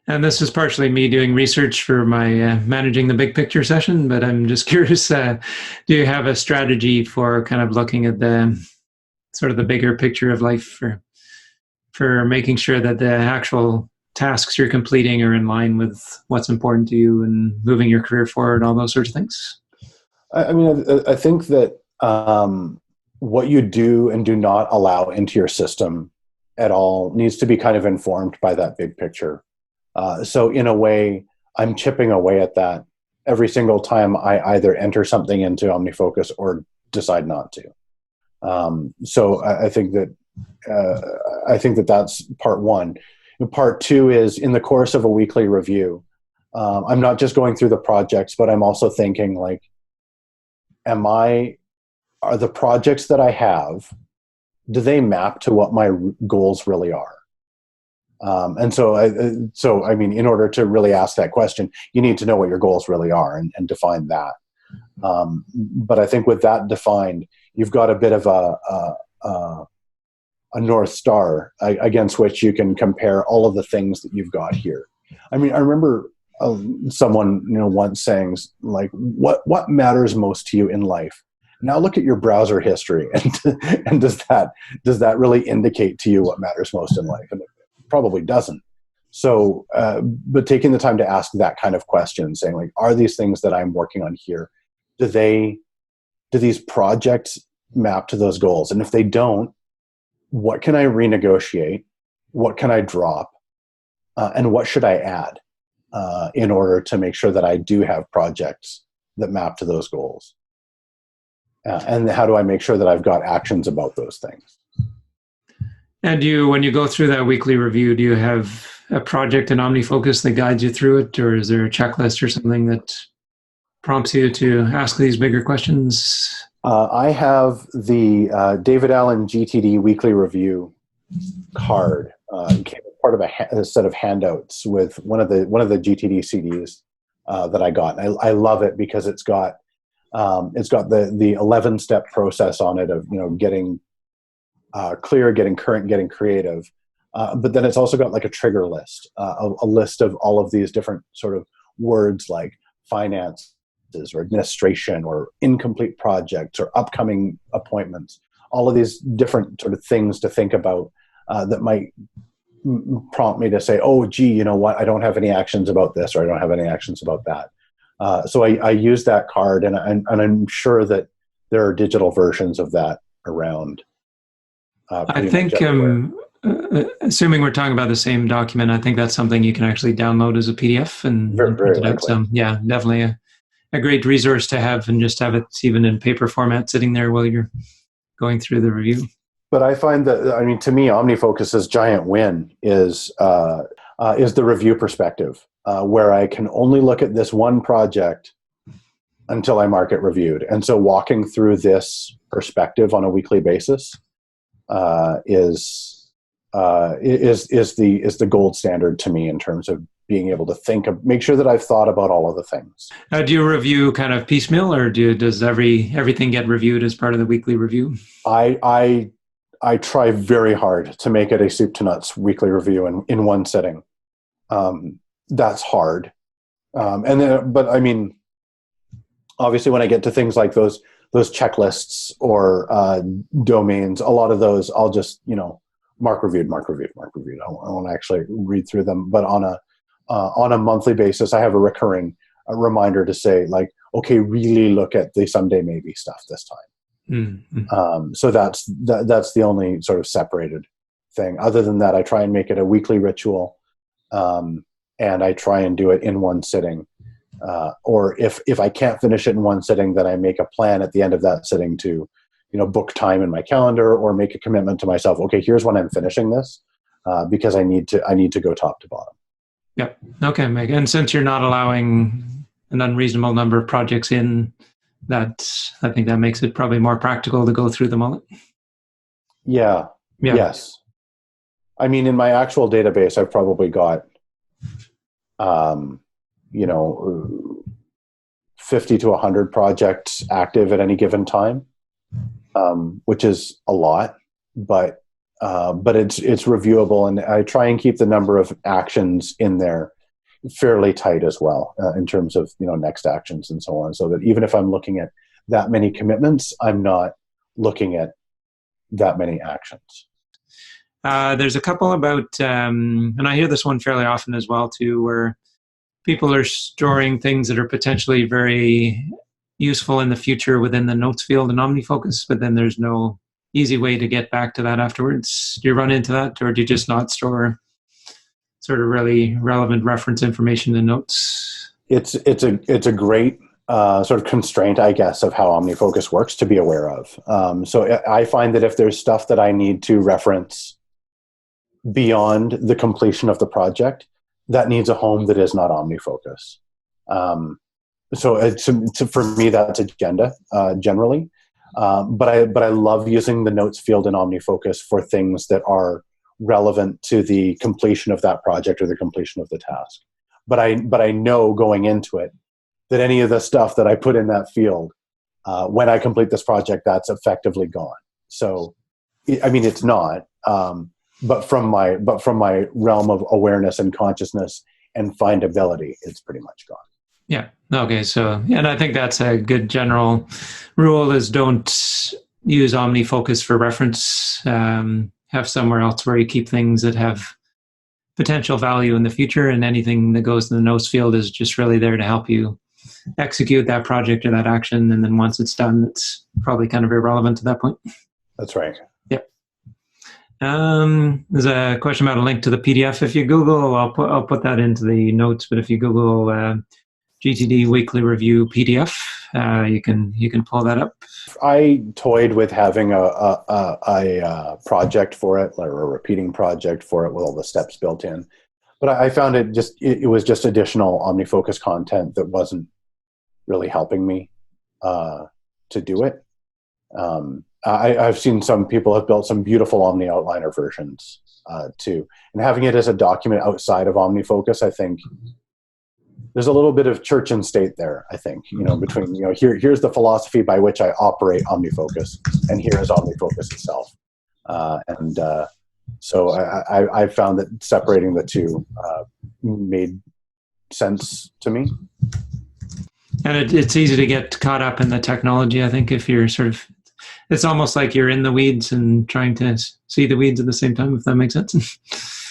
And this is partially me doing research for my managing the big picture session, but I'm just curious, do you have a strategy for kind of looking at the sort of the bigger picture of life for making sure that the actual tasks you're completing are in line with what's important to you and moving your career forward, all those sorts of things? I mean, I think that what you do and do not allow into your system at all needs to be kind of informed by that big picture. So in a way, I'm chipping away at that every single time I either enter something into OmniFocus or decide not to. So I think that that's part one. Part two is, in the course of a weekly review, I'm not just going through the projects, but I'm also thinking, like, are the projects that I have, do they map to what my goals really are? And so I mean, in order to really ask that question, you need to know what your goals really are and define that. But I think with that defined, you've got a bit of a North Star against which you can compare all of the things that you've got here. I mean, I remember someone once saying, like, what matters most to you in life? Now look at your browser history, and does that really indicate to you what matters most in life? And it probably doesn't. So, but taking the time to ask that kind of question, saying, like, are these things that I'm working on here, do these projects map to those goals? And if they don't, what can I renegotiate? What can I drop? And what should I add in order to make sure that I do have projects that map to those goals? And how do I make sure that I've got actions about those things? And when you go through that weekly review, do you have a project in OmniFocus that guides you through it, or is there a checklist or something that prompts you to ask these bigger questions? I have the David Allen GTD weekly review card. It came with part of a set of handouts with one of the GTD CDs that I got. And I love it because it's got the 11-step process on it of, you know, getting clear, getting current, getting creative. But then it's also got like a trigger list, a list of all of these different sort of words like finances or administration or incomplete projects or upcoming appointments. All of these different sort of things to think about that might prompt me to say, oh, gee, you know what? I don't have any actions about this, or I don't have any actions about that. So I use that card, and I'm sure that there are digital versions of that around. I think, assuming we're talking about the same document, I think that's something you can actually download as a PDF and print it out. So yeah, definitely a great resource to have, and just have it even in paper format sitting there while you're going through the review. But I find that, I mean, to me, OmniFocus's giant win is the review perspective, where I can only look at this one project until I mark it reviewed. And so walking through this perspective on a weekly basis is the gold standard to me in terms of being able to make sure that I've thought about all of the things. Do you review kind of piecemeal, or does everything get reviewed as part of the weekly review? I try very hard to make it a soup to nuts weekly review in one sitting. That's hard. But I mean, obviously when I get to things like those checklists or domains, a lot of those I'll just, you know, mark reviewed. I won't actually read through them. But on a monthly basis, I have a recurring reminder to say, like, okay, really look at the someday maybe stuff this time. Mm-hmm. So that's the only sort of separated thing. Other than that, I try and make it a weekly ritual, and I try and do it in one sitting. Or if I can't finish it in one sitting, then I make a plan at the end of that sitting to, you know, book time in my calendar or make a commitment to myself. Okay, here's when I'm finishing this, because I need to go top to bottom. Yep. Okay, Meg. And since you're not allowing an unreasonable number of projects in, I think that makes it probably more practical to go through them all. Yeah. Yes. I mean, in my actual database, I've probably got, 50 to 100 projects active at any given time, which is a lot, but it's reviewable, and I try and keep the number of actions in there fairly tight as well, in terms of, you know, next actions and so on, so that even if I'm looking at that many commitments, I'm not looking at that many actions. There's a couple about, and I hear this one fairly often as well too, where people are storing things that are potentially very useful in the future within the notes field in OmniFocus, but then there's no easy way to get back to that afterwards. Do you run into that, or do you just not store sort of really relevant reference information in notes? It's a great sort of constraint, I guess, of how OmniFocus works to be aware of. So I find that if there's stuff that I need to reference beyond the completion of the project, that needs a home that is not OmniFocus. So for me, that's agenda generally. But I love using the notes field in OmniFocus for things that are relevant to the completion of that project or the completion of the task. But I know going into it that any of the stuff that I put in that field, when I complete this project, that's effectively gone. So, I mean, it's not, but from my realm of awareness and consciousness and findability, it's pretty much gone. Yeah. Okay. So, and I think that's a good general rule: is don't use OmniFocus for reference. Have somewhere else where you keep things that have potential value in the future, and anything that goes in the notes field is just really there to help you execute that project or that action. And then once it's done, it's probably kind of irrelevant at that point. That's right. Yep. There's a question about a link to the PDF. If you Google, I'll put that into the notes, but if you Google GTD Weekly Review PDF, you can pull that up. I toyed with having a project for it, or a repeating project for it with all the steps built in, but I found it was just additional OmniFocus content that wasn't really helping me to do it. I've seen some people have built some beautiful Omni Outliner versions too. And having it as a document outside of OmniFocus, I think there's a little bit of church and state there, I think, between, here's the philosophy by which I operate OmniFocus, and here is OmniFocus itself. So I found that separating the two made sense to me. And it's easy to get caught up in the technology. I think if you're it's almost like you're in the weeds and trying to see the weeds at the same time, if that makes sense.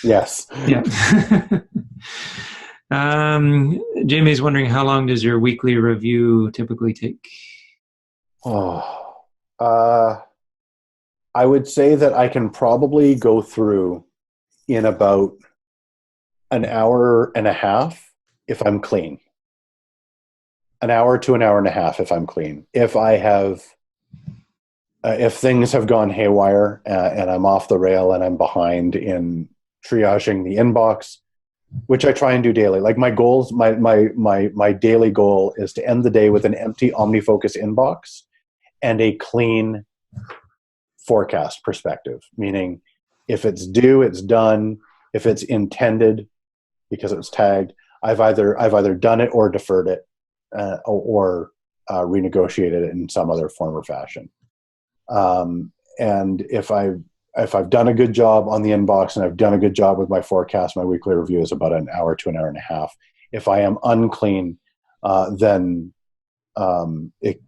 Yes. Yeah. Jamie's wondering, how long does your weekly review typically take? I would say that I can probably go through in about an hour and a half if I'm clean. An hour to an hour and a half if I'm clean. If things have gone haywire and I'm off the rail and I'm behind in triaging the inbox, which I try and do daily. Like my goals, my daily goal is to end the day with an empty OmniFocus inbox and a clean forecast perspective, meaning if it's due, it's done. If it's intended because it was tagged, I've either done it or deferred it or renegotiated it in some other form or fashion. And if I've done a good job on the inbox and I've done a good job with my forecast, my weekly review is about an hour to an hour and a half. If I am unclean, then it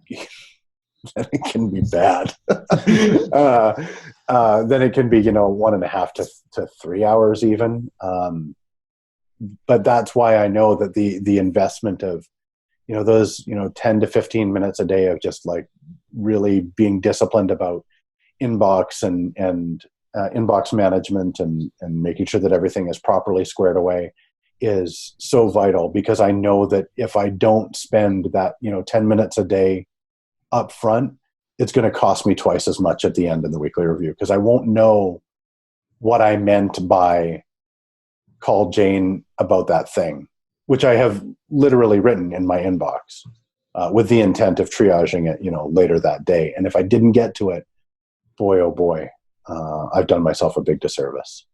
can be bad. Then it can be, 1.5 to 3 hours even. But that's why I know that the investment of, those, 10 to 15 minutes a day of just like really being disciplined about inbox and inbox management and making sure that everything is properly squared away is so vital, because I know that if I don't spend that, 10 minutes a day up front, it's going to cost me twice as much at the end in the weekly review, because I won't know what I meant by call Jane about that thing, which I have literally written in my inbox with the intent of triaging it, later that day. And if I didn't get to it, boy, oh boy, I've done myself a big disservice.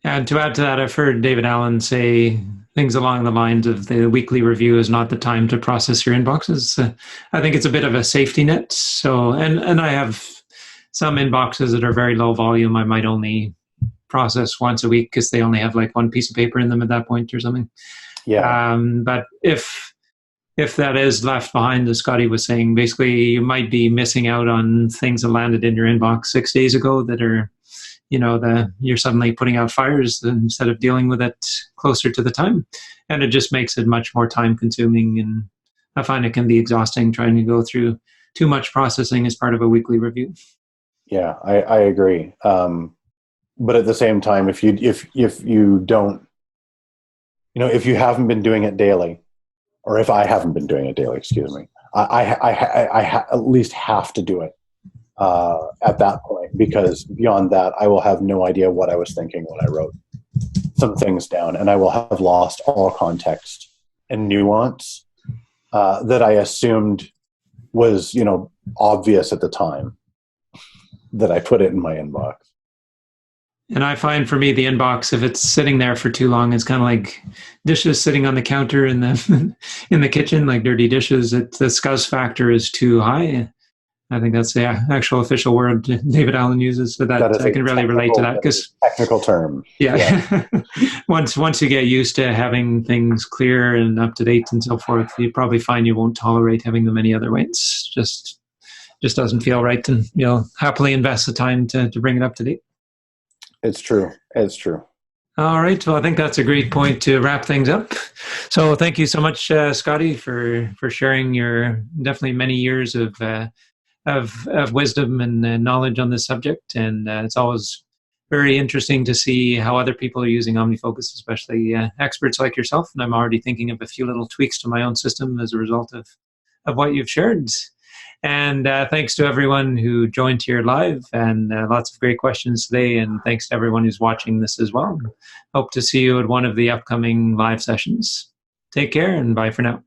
And to add to that, I've heard David Allen say things along the lines of the weekly review is not the time to process your inboxes. I think it's a bit of a safety net. So, and I have some inboxes that are very low volume. I might only process once a week because they only have like one piece of paper in them at that point or something. Yeah. But if that is left behind, as Scotty was saying, basically you might be missing out on things that landed in your inbox 6 days ago that are, you're suddenly putting out fires instead of dealing with it closer to the time. And it just makes it much more time consuming. And I find it can be exhausting trying to go through too much processing as part of a weekly review. Yeah, I agree. But at the same time, if you don't, if you haven't been doing it daily, or if I haven't been doing it daily, excuse me, I at least have to do it at that point, because beyond that, I will have no idea what I was thinking when I wrote some things down, and I will have lost all context and nuance that I assumed was, obvious at the time that I put it in my inbox. And I find for me, the inbox, if it's sitting there for too long, it's kind of like dishes sitting on the counter in the kitchen, like dirty dishes. The scuzz factor is too high. I think that's the actual official word David Allen uses for that. I can really relate to that, because technical term. Yeah. once you get used to having things clear and up to date and so forth, you probably find you won't tolerate having them any other way. It's just doesn't feel right, and you'll happily invest the time to bring it up to date. It's true. It's true. All right. Well, I think that's a great point to wrap things up. So thank you so much, Scotty, for sharing your definitely many years of wisdom and knowledge on this subject. And it's always very interesting to see how other people are using OmniFocus, especially experts like yourself. And I'm already thinking of a few little tweaks to my own system as a result of what you've shared. And thanks to everyone who joined here live, and lots of great questions today. And thanks to everyone who's watching this as well. Hope to see you at one of the upcoming live sessions. Take care, and bye for now.